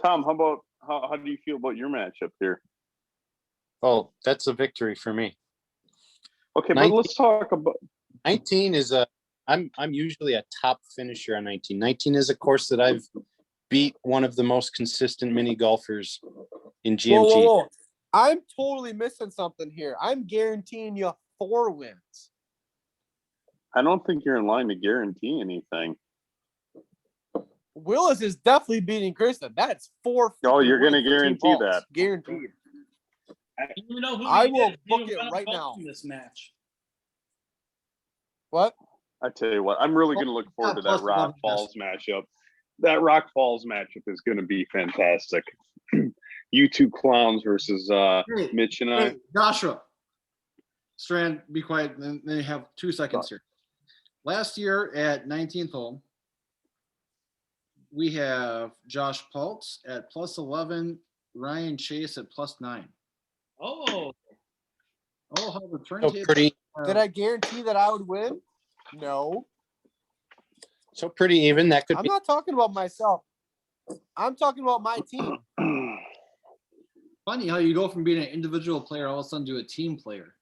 Tom, how do you feel about your matchup here? Oh, that's a victory for me. Okay, 19. but let's talk about 19 is I'm usually a top finisher on 19. 19 is a course that I've beat one of the most consistent mini golfers in GMG. Whoa. I'm totally missing something here. I'm guaranteeing you 4 wins. I don't think you're in line to guarantee anything. Willis is definitely beating Kristen. That's 4. Oh, you're going gonna to guarantee that. Guaranteed. You know who I he will is. book He it won a right belt now. in this match. What? I tell you what, I'm really going to look forward to that Plus Rock 11 Falls matchup. That Rock Falls matchup is going to be fantastic. You two clowns versus Mitch and I. Hey, Joshua. Strand, be quiet. Then you have 2 seconds here. Last year at 19th hole, we have Josh Paltz at +11, Ryan Chase at +9. Oh, Oh, how the So turntable. pretty, Did I guarantee that I would win? No. so pretty even. That could I'm be. not talking about myself. I'm talking about my team. Funny how you go from being an individual player all of a sudden to a team player.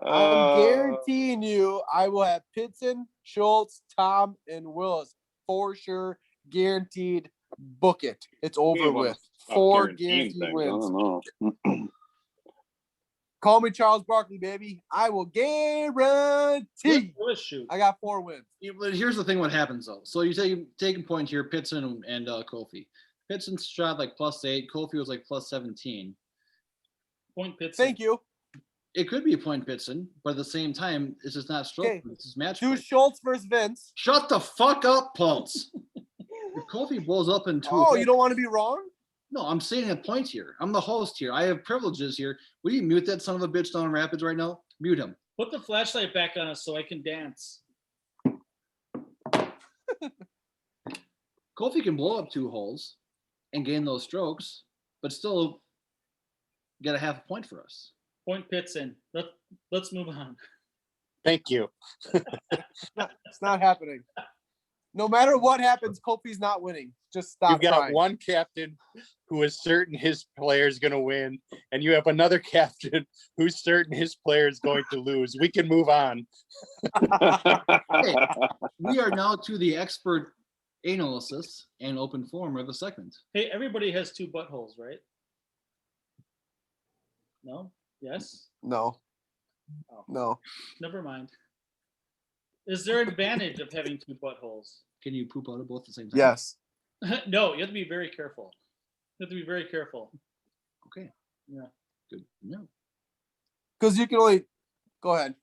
I'm guaranteeing you I will have Pitson, Schultz, Tom, and Willis for sure. Guaranteed. Book it. It's over with. 4 guaranteed I wins. don't know. Call me Charles Barkley, baby. I will guarantee. shoot. I got 4 wins. Yeah, but here's the thing: what happens though? So you take a point here, Pitson and Kofi. Pitson shot like +8. Kofi was like +17. Point Pitts. Thank you. It could be a point Pitson, but at the same time, this is not stroke. Okay. This is match. Do play. Schultz versus Vince. Shut the fuck up, Pulse. If Kofi blows up in 2 Oh, you don't want to be wrong? No, I'm saying a point here. I'm the host here. I have privileges here. Will you mute that son of a bitch down in Rapids right now? Mute him. Put the flashlight back on us so I can dance. Kofi can blow up 2 holes and gain those strokes, but still get a half a point for us. Point Pitson. Let's move on. Thank you. It's not happening. No matter what happens, Kofi's not winning. Just stop You've got trying. one captain who is certain his player is going to win, and you have another captain who's certain his player is going to lose. We can move on. Hey, we are now to the expert analysis and open forum of the segment. Hey, everybody has 2 buttholes, right? No? Yes? No. Oh. No. Never mind. Is there an advantage of having 2 buttholes? Can you poop out of both at the same time? Yes. No, you have to be very careful. You have to be very careful. Okay. Yeah. Good. No. Because you can only go ahead.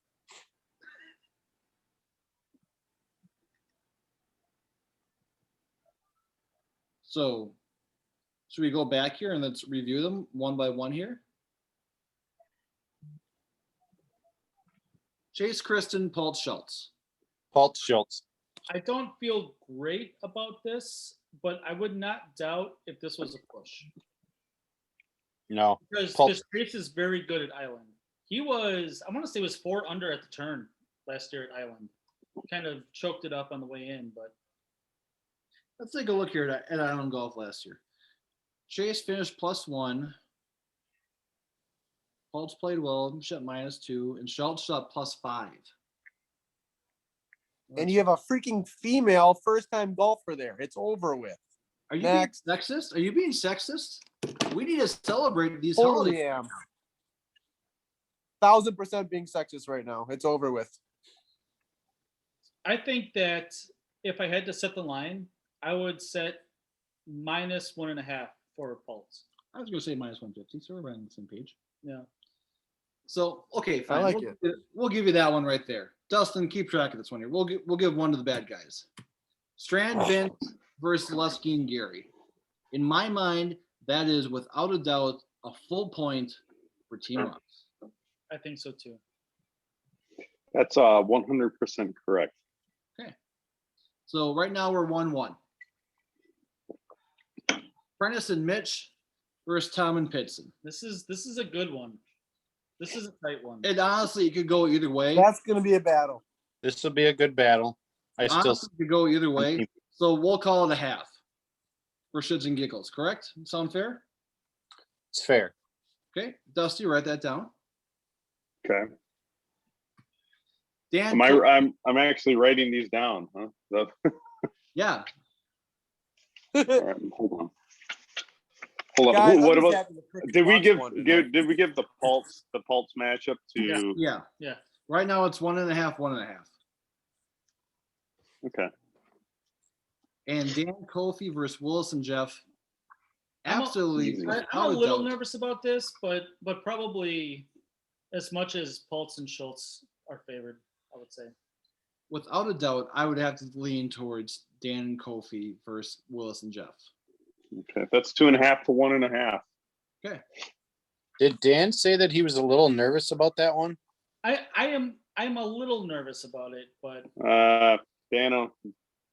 So, should we go back here and let's review them one by one here? Chase Kristen, Paul Schultz. Paul Schultz. I don't feel great about this, but I would not doubt if this was a push. No. Because Paul- Chase is very good at Island. He was, I want to say, was 4 under at the turn last year at Island. Kind of choked it up on the way in, but Let's take a look here at Island Golf last year. Chase finished +1. Paul's played well, shot -2, and Schultz shot +5. And you have a freaking female first-time golfer there. It's over with. Are you Next. being sexist? Are you being sexist? We need to celebrate these Totally holidays. am. 1000% being sexist right now. It's over with. I think that if I had to set the line, I would set -1.5 for Pulse. I was going to say -150, so we're on the same page. Yeah. So, okay, fine. like we'll give you that one right there. Dustin, keep track of this one here. We'll give one to the bad guys. Strand, Vince versus Lusky and Gary. In my mind, that is without a doubt a full point for Team Rocks. I think so too. That's 100% correct. So right now we're 1-1. Prentice and Mitch versus Tom and Pitson. This is a good one. This is a tight one. And honestly, it could go either way. That's going to be a battle. This will be a good battle. I still Honestly, it could go either way. So we'll call it a half for shits and giggles. Correct? Sound fair? it's fair. Okay, Dusty, write that down. Okay. Dan, I'm actually writing these down, huh? yeah. All right, hold on. Hold on. Guys, What I'm just about happy the freaking did we Bucks give won tonight. did we give the Pulse matchup to Yeah. Yeah. Right now it's 1.5, 1.5. Okay. And Dan Kofi versus Willis and Jeff. I'm a- Absolutely. Easy. I'm a without little doubt. nervous about this, but probably as much as Pulse and Schultz are favored, I would say. Without a doubt, I would have to lean towards Dan and Kofi versus Willis and Jeff. Okay. That's 2.5 to 1.5. Okay. Did Dan say that he was a little nervous about that one? I'm a little nervous about it, but Dano,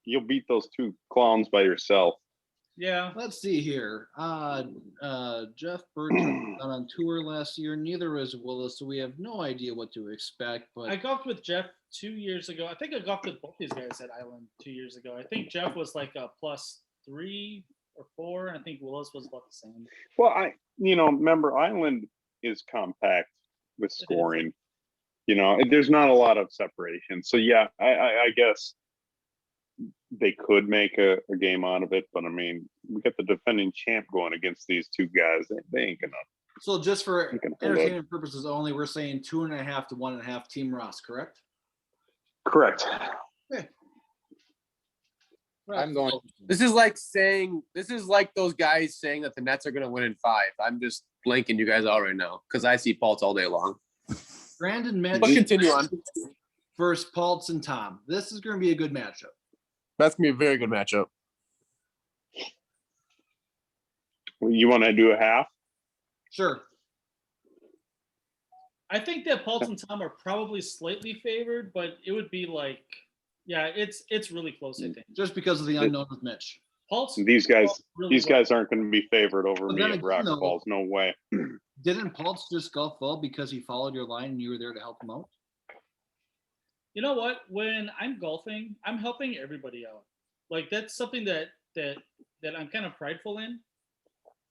you'll beat those two clowns by yourself. yeah. Let's see here. Jeff Burton got on tour last year. Neither was Willis, so we have no idea what to expect. But I golfed with Jeff 2 years ago. I think I golfed with both these guys at Island 2 years ago. I think Jeff was like a +3 or 4. I think Willis was about the same. Well, remember Island is compact with scoring. There's not a lot of separation. So yeah, I guess they could make a game out of it, but I mean, we got the defending champ going against these two guys. They ain't gonna. so just for Ain't gonna hold up. entertainment purposes only, we're saying 2.5 to 1.5 Team Ross, correct? Correct. I'm going. This is like those guys saying that the Nets are going to win in 5. I'm just blanking you guys out right now because I see Paul's all day long. Brandon Mitch But continue on. versus Paltz and Tom. This is going to be a good matchup. That's going to be a very good matchup. You want to do a half? Sure. I think that Paulson and Tom are probably slightly favored, but it would be like, yeah, it's really close, I think. Just because of the unknown with Mitch. Pulse, These guys, really aren't going to be favored over But me then at again, Rock though- Falls. No way. Didn't Paltz just golf well because he followed your line and you were there to help him out? You know what? When I'm golfing, I'm helping everybody out. Like that's something that I'm kind of prideful in.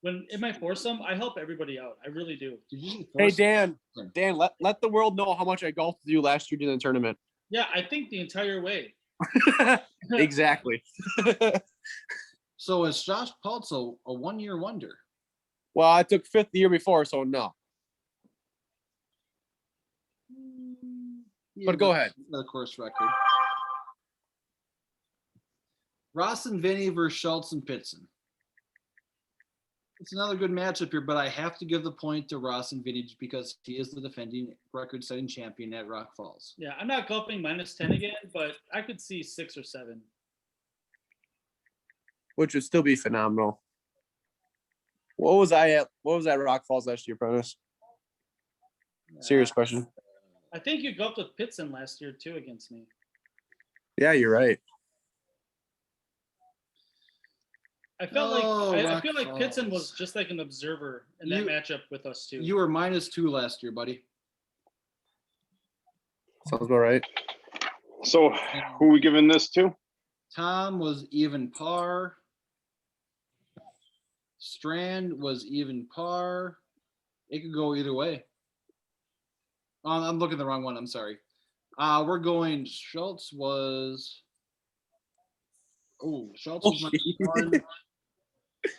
When in my foursome, I help everybody out. I really do. Did you say Hey, foursome? Dan, let the world know how much I golfed with you last year during the tournament. Yeah, I think the entire way. Exactly. So is Josh Paltz a 1-year wonder? Well, I took 5th the year before, so no. Yeah, But go ahead. For the course record. Ross and Vinny versus Schultz and Pitson. It's another good matchup here, but I have to give the point to Ross and Vinny just because he is the defending record-setting champion at Rock Falls. Yeah, I'm not golfing -10 again, but I could see 6 or 7. Which would still be phenomenal. What was I at Rock Falls last year, Prentice? Serious question. I think you golfed with Pitson last year too against me. Yeah, you're right. I felt I feel like Rock Pitson Falls. was just like an observer in that matchup with us too. You were -2 last year, buddy. Sounds about right. So, who are we giving this to? Tom was even par. Strand was even par. It could go either way. I'm looking at the wrong one. I'm sorry. We're going. Schultz was. Oh, Schultz was -1.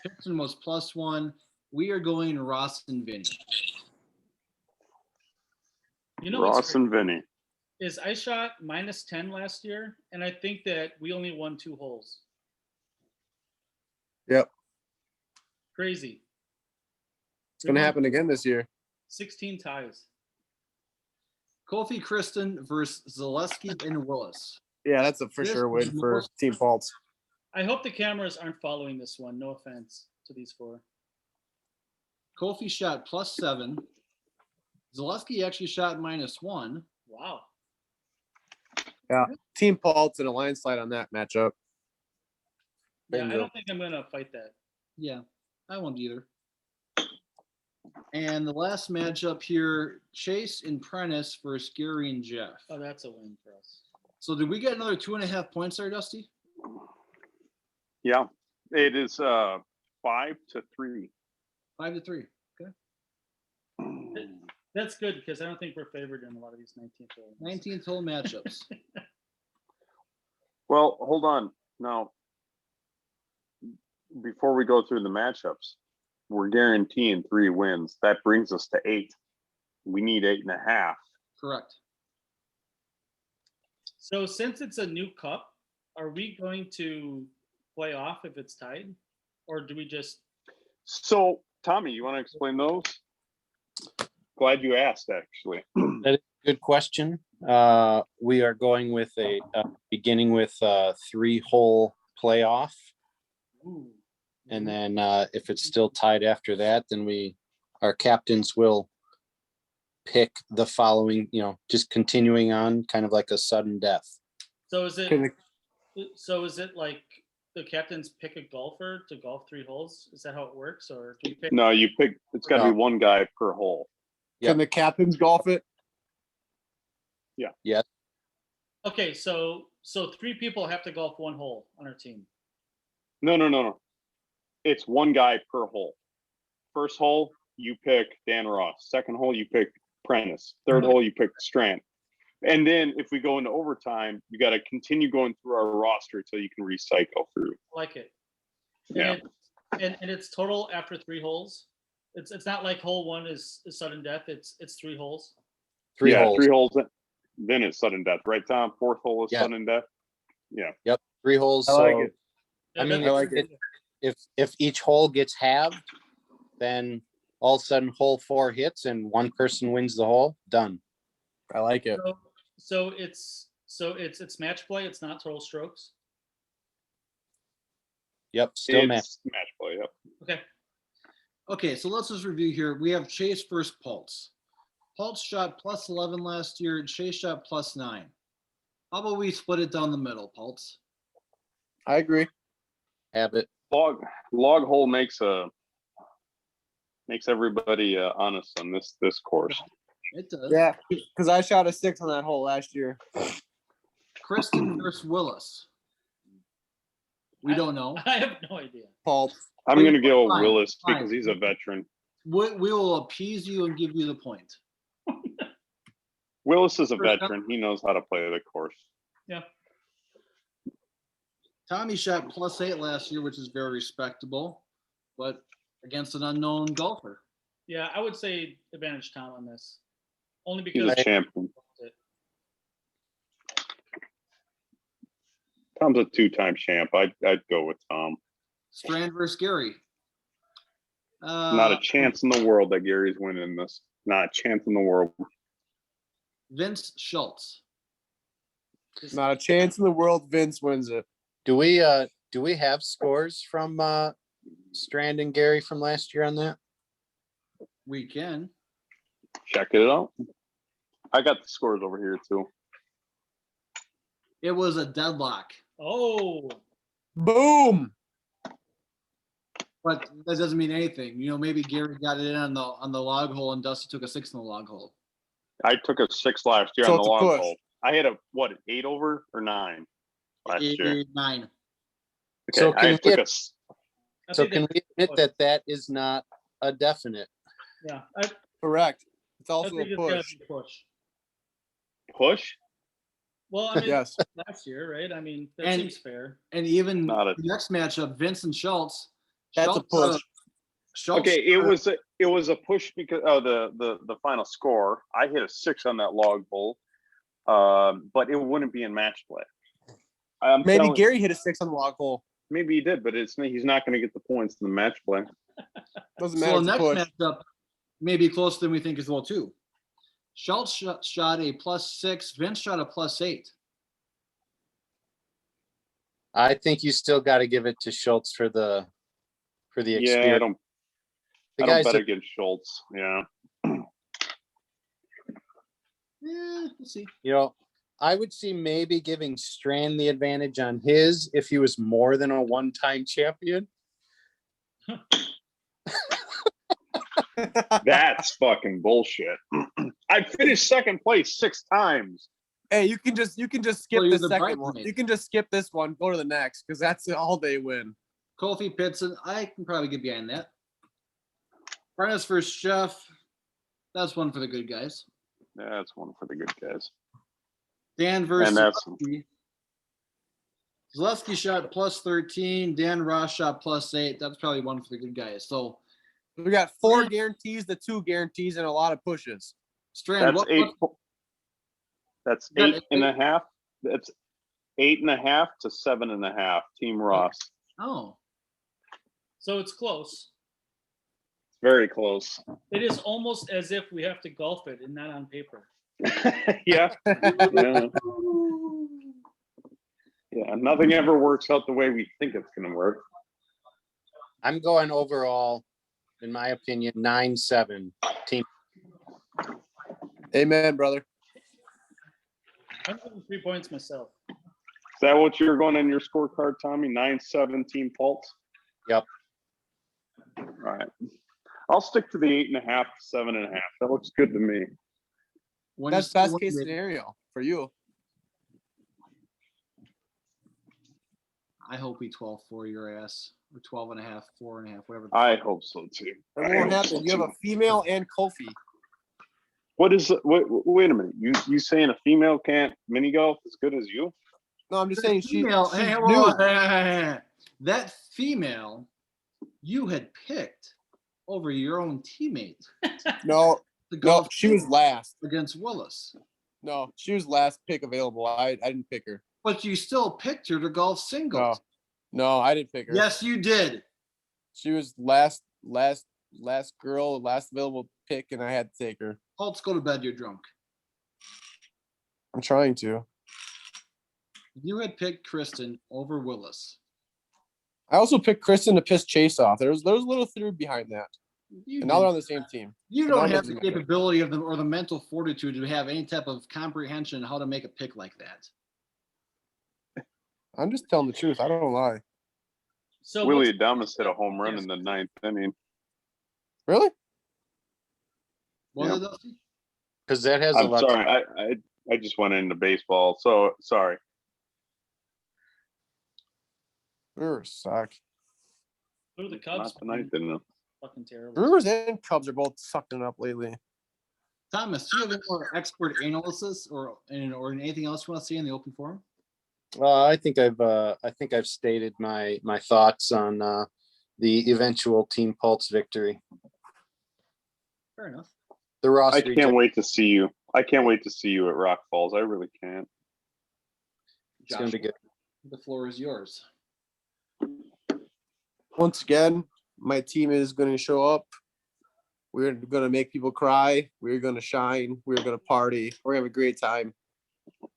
Pitson was +1. We are going Ross and Vinny. You know what's Ross and Vinny. is I shot -10 last year, and I think that we only won 2 holes. Yep. Crazy. It's going to happen again this year. 16 ties. Kofi Kristen versus Zaleski and Willis. Yeah, that's a for This sure win is for most- Team Faults. I hope the cameras aren't following this one. No offense to these 4. Kofi shot +7. Zaleski actually shot -1. Wow. Team Faults and a line slide on that matchup. Yeah, I Bingo. don't think I'm gonna fight that. Yeah, I won't either. And the last matchup here, Chase and Prentice versus Gary and Jeff. Oh, that's a win for us. So did we get another 2.5 points there, Dusty? Yeah, it is 5-3. 5-3. That's good because I don't think we're favored in a lot of these 19th holes. 19th hole matchups. Well, hold on. Now, before we go through the matchups, we're guaranteeing 3 wins. That brings us to 8. We need 8.5. Correct. So since it's a new cup, are we going to play off if it's tied, or do we just? So, Tommy, you want to explain those? Glad you asked, actually. Good question. We are going with beginning with a 3-hole playoff. Ooh. And then if it's still tied after that, then we our captains will pick the following, just continuing on, kind of like a sudden death. So is Can it like the captains pick a golfer to golf 3 holes? Is that how it works, or do we pick? No, you pick. It's got to No. be one guy per hole. Can the captains golf it? Yes. Okay, so 3 people have to golf 1 hole on our team. No. It's one guy per hole. First hole, you pick Dan Ross. Second hole, you pick Prentice. Third hole, you pick Strand. And then if we go into overtime, you got to continue going through our roster until you can recycle through. I like it. Yeah. And it's total after 3 holes. It's not like hole 1 is sudden death. It's 3 holes. Three holes. 3 holes. Then it's sudden death, right, Tom? 4th hole is Yeah. sudden death. Yeah. Yep. 3 holes. I So like it. I mean, I like it. if each hole gets halved, then all of a sudden hole 4 hits and one person wins the hole. Done. I like it. So it's match play. It's not total strokes. Yep. Still It's match. match play. Yep. Okay. Okay, so let's just review here. We have Chase versus Pulse. Pulse shot plus 11 last year, and Chase shot plus 9. How about we split it down the middle, Pulse? I agree. Have it. Log hole makes everybody honest on this course. It does. Yeah, because I shot a 6 on that hole last year. Kristen versus Willis. We don't know. I have no idea. Paul. I'm going to go Fine, Willis fine. because he's a veteran. We will appease you and give you the point. Willis is a veteran. He knows how to play the course. Yeah. Tommy shot plus 8 last year, which is very respectable, but against an unknown golfer. Yeah, I would say advantage Tom on this, only He's because a champion. Tom's a 2-time champ. I'd go with Tom. Strand versus Gary. Not a chance in the world that Gary's winning this. Not a chance in the world. Vince Schultz. Not a chance in the world Vince wins it. Do we have scores from Strand and Gary from last year on that? We can. Check it out. I got the scores over here too. It was a deadlock, Oh, Boom. but that doesn't mean anything. Maybe Gary got it in on the log hole and Dusty took a 6 in the log hole. I took a 6 last year So on the it's a long push. hole. I had a 8 over or 9 last year. 9. Okay, So can I we took get- a s- I So think can that- we admit that is not a definite? Yeah, Correct. It's I also think a it's gotta push. be a push. push. Well, I mean, Yes. last year, right? I mean, that And- seems fair. And even Not a- the next matchup, Vincent Schultz. That's a Schultz, push. Schultz, Okay, it was a push because the final score. I hit a 6 on that log hole, but it wouldn't be in match play. Maybe Gary hit a 6 on the log hole. Maybe he did, but he's not going to get the points in the match play. Doesn't So matter. the It's a next push. matchup may be closer than we think as well too. Schultz shot a plus 6. Vince shot a plus 8. I think you still got to give it to Schultz for the Yeah, experience. I don't bet that- against Schultz. Yeah, Yeah, we'll see. I would see maybe giving Strand the advantage on his if he was more than a one-time champion. that's fucking bullshit. I finished second place 6 times. Hey, you can just skip Well, you're the the second one. bridesmaid. You can just skip this one, go to the next, because that's the all-day win. Kofi Pitson, I can probably get behind that. Prentice versus Chef. That's one for the good guys. That's one for the good guys. Dan versus And that's- Zaleski. Zaleski shot plus 13. Dan Ross shot plus 8. That's probably one for the good guys. So We got 4 guarantees, the 2 guarantees, and a lot of pushes. Strand, That's 8. That's Yeah, 8.5. That's 8.5 to 7.5. Team Ross. Oh, So it's close. Very close. It is almost as if we have to golf it and not on paper. Yeah. Yeah. Yeah. Nothing ever works out the way we think it's going to work. I'm going overall in my opinion, 9-7 team. Amen, brother. I'm giving 3 points myself. Is that what you're going on your scorecard, Tommy? 9-7 Team Pulse? Yep. All right. I'll stick to the 8.5, 7.5. That looks good to me. When That's you- best when case you- scenario for you. I hope we 12-4 your ass, or 12.5, 4.5, whatever. I hope so too. That I won't hope happen. so, You have too. a female and Kofi. What is it? Wait a minute. You saying a female can't mini golf as good as you? No, I'm just saying she's Female, hey, new. whoa, hey. That female you had picked over your own teammate. No, The no, golf she was last. against Willis. No, she was last pick available. I didn't pick her. But you still picked her to golf singles. No, I didn't pick her. Yes, you did. She was last girl, last available pick, and I had to take her. Let's go to bed. You're drunk. I'm trying to. You had picked Kristen over Willis. I also picked Kristen to piss Chase off. There's a little theory behind that. You, And now they're did. on the same team. You But don't that have the doesn't matter. capability of them or the mental fortitude to have any type of comprehension how to make a pick like that. I'm just telling the truth. I don't lie. So Willie what's- Adamas hit a home run in the 9th inning. Really? Was Yeah. it, Dusty? Because that has a I'm lot. sorry. I just went into baseball. So sorry. Brewers suck. Who are the Not Cubs? tonight, didn't it? Fucking terrible. Brewers and Cubs are both sucking it up lately. Thomas, do you have any more expert analysis or anything else you want to see in the open forum? I think I've stated my thoughts on the eventual Team Pulse victory. Fair enough. The Ross. I can't wait to see you. I can't wait to see you at Rock Falls. I really can't. It's going to be good. The floor is yours. Once again, my team is going to show up. We're going to make people cry. We're going to shine. We're going to party. We're going to have a great time.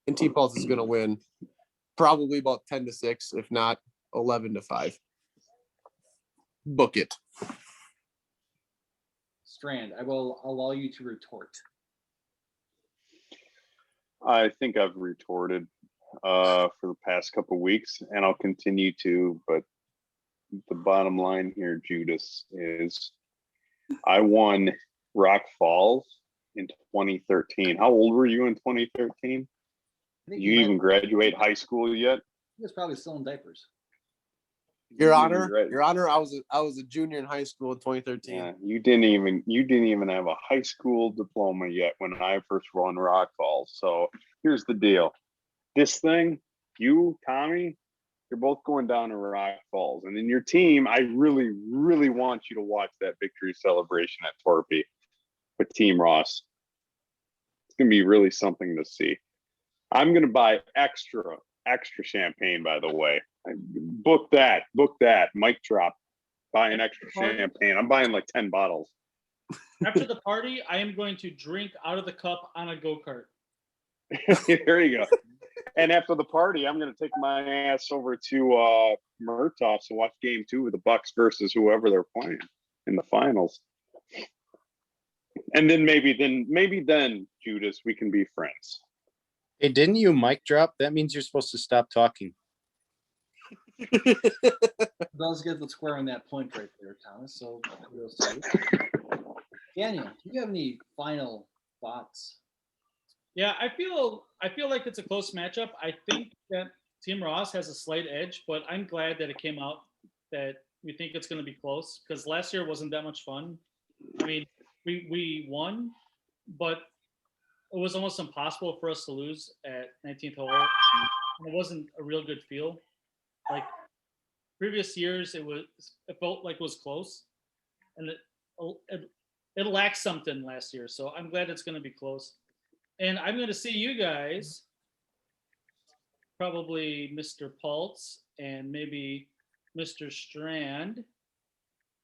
And Team Pulse is going to win. Probably about 10-6, if not 11-5. Book it. Strand, I will allow you to retort. I think I've retorted for the past couple of weeks, and I'll continue to. But the bottom line here, Judas, is I won Rock Falls in 2013. How old were you in 2013? I think You might- even graduate high school yet? He was probably still in diapers. Your You Honor, didn't Your Honor, I was a junior in high school in 2013. Yeah, you didn't even have a high school diploma yet when I first won Rock Falls. So here's the deal. This thing, you, Tommy, you're both going down to Rock Falls. And in your team, I really, really want you to watch that victory celebration at Torpy with Team Ross. It's gonna be really something to see. I'm gonna buy extra champagne, by the way. Book that. Mic drop. Buy an extra champagne. I'm buying like 10 bottles. After the party, I am going to drink out of the cup on a go-kart. There you go. And after the party, I'm going to take my ass over to Murtaugh's to watch game 2 of the Bucks versus whoever they're playing in the finals. And then maybe then, Judas, we can be friends. Hey, didn't you mic drop? That means you're supposed to stop talking. Does get the square on that point right there, Thomas. So kudos to you. Daniel, do you have any final thoughts? Yeah, I feel like it's a close matchup. I think that Team Ross has a slight edge, but I'm glad that it came out that we think it's going to be close because last year wasn't that much fun. I mean, we won, but it was almost impossible for us to lose at 19th hole. It wasn't a real good feel. Like previous years, it felt like it was close, and it lacked something last year. So I'm glad it's going to be close. And I'm going to see you guys, probably Mr. Pultz and maybe Mr. Strand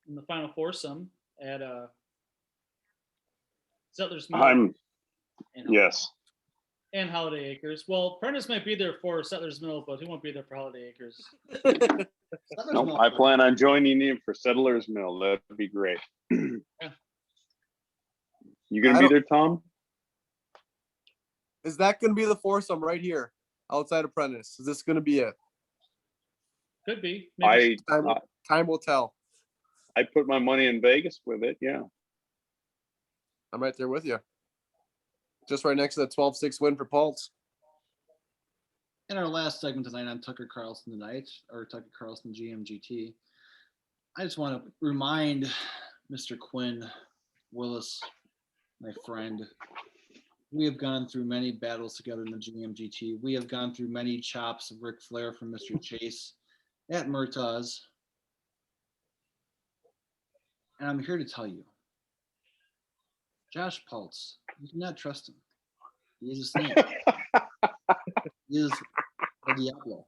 in the final foursome at Settlers Mill. Yes. And Holiday Acres. Well, Prentice might be there for Settlers Mill, but he won't be there for Holiday Acres. Nope, I plan on joining you for Settlers Mill. That'd be great. You gonna be there, Tom? Is that going to be the foursome right here outside Apprentice? Is this going to be it? Could be. Maybe. Time will tell. I put my money in Vegas with it. Yeah. I'm right there with you. Just right next to the 12-6 win for Pulse. In our last segment tonight on Tucker Carlson tonight, or Tucker Carlson GMGT, I just want to remind Mr. Quinn Willis, my friend, we have gone through many battles together in the GMGT. We have gone through many chops of Ric Flair from Mr. Chase at Murtaugh's. And I'm here to tell you, Josh Pulse, you do not trust him. He is a snake. He is a Diablo.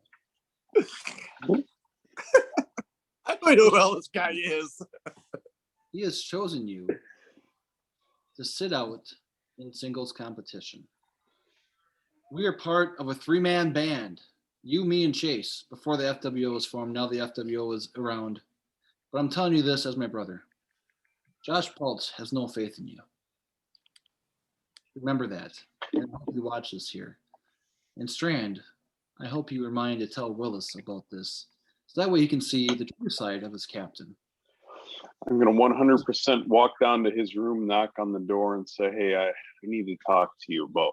I don't know who else this guy is. He has chosen you to sit out in singles competition. We are part of a three-man band. You, me, and Chase. Before the FWO was formed, now the FWO is around. But I'm telling you this as my brother. Josh Pulse has no faith in you. Remember that. And I hope you watch this here. And Strand, I hope you remind to tell Willis about this, so that way he can see the true side of his captain. I'm going to 100% walk down to his room, knock on the door, and say, hey, I need to talk to you about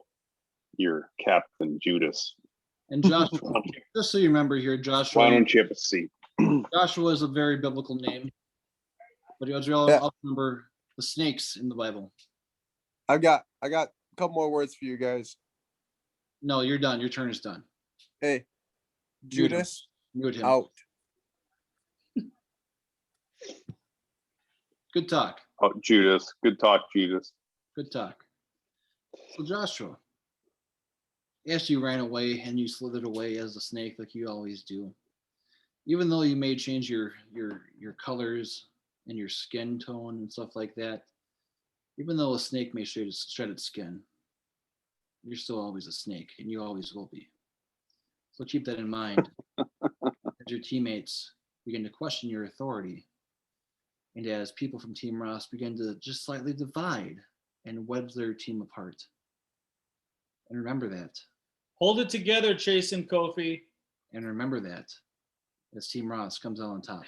your Captain Judas. And Joshua, just so you remember here, Joshua. Why don't you have a seat? Joshua is a very biblical name, but you also remember the snakes in the Bible. I got a couple more words for you guys. No, you're done. Your turn is done. Hey, Judas, Mute him. out. Good talk. Oh, Judas. Good talk, Judas. Good talk. So Joshua, as you ran away and you slithered away as a snake like you always do, even though you may change your colors and your skin tone and stuff like that, even though a snake may shed its skin, you're still always a snake, and you always will be. So keep that in mind as your teammates begin to question your authority, and as people from Team Ross begin to just slightly divide and wedge their team apart. And remember that. Hold it together, Chase and Kofi. And remember that as Team Ross comes out on top.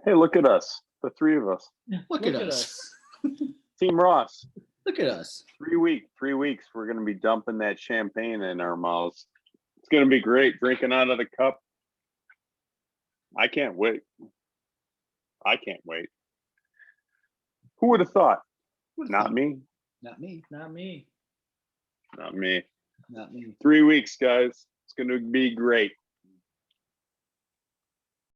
Hey, look at us. The three of us. Look at us. Team Ross. Look at us. 3 weeks. We're going to be dumping that champagne in our mouths. It's going to be great. Drinking out of the cup. I can't wait. Who would have thought? Not me. Not me. Not me. Not me. Not me. 3 weeks, guys. It's going to be great.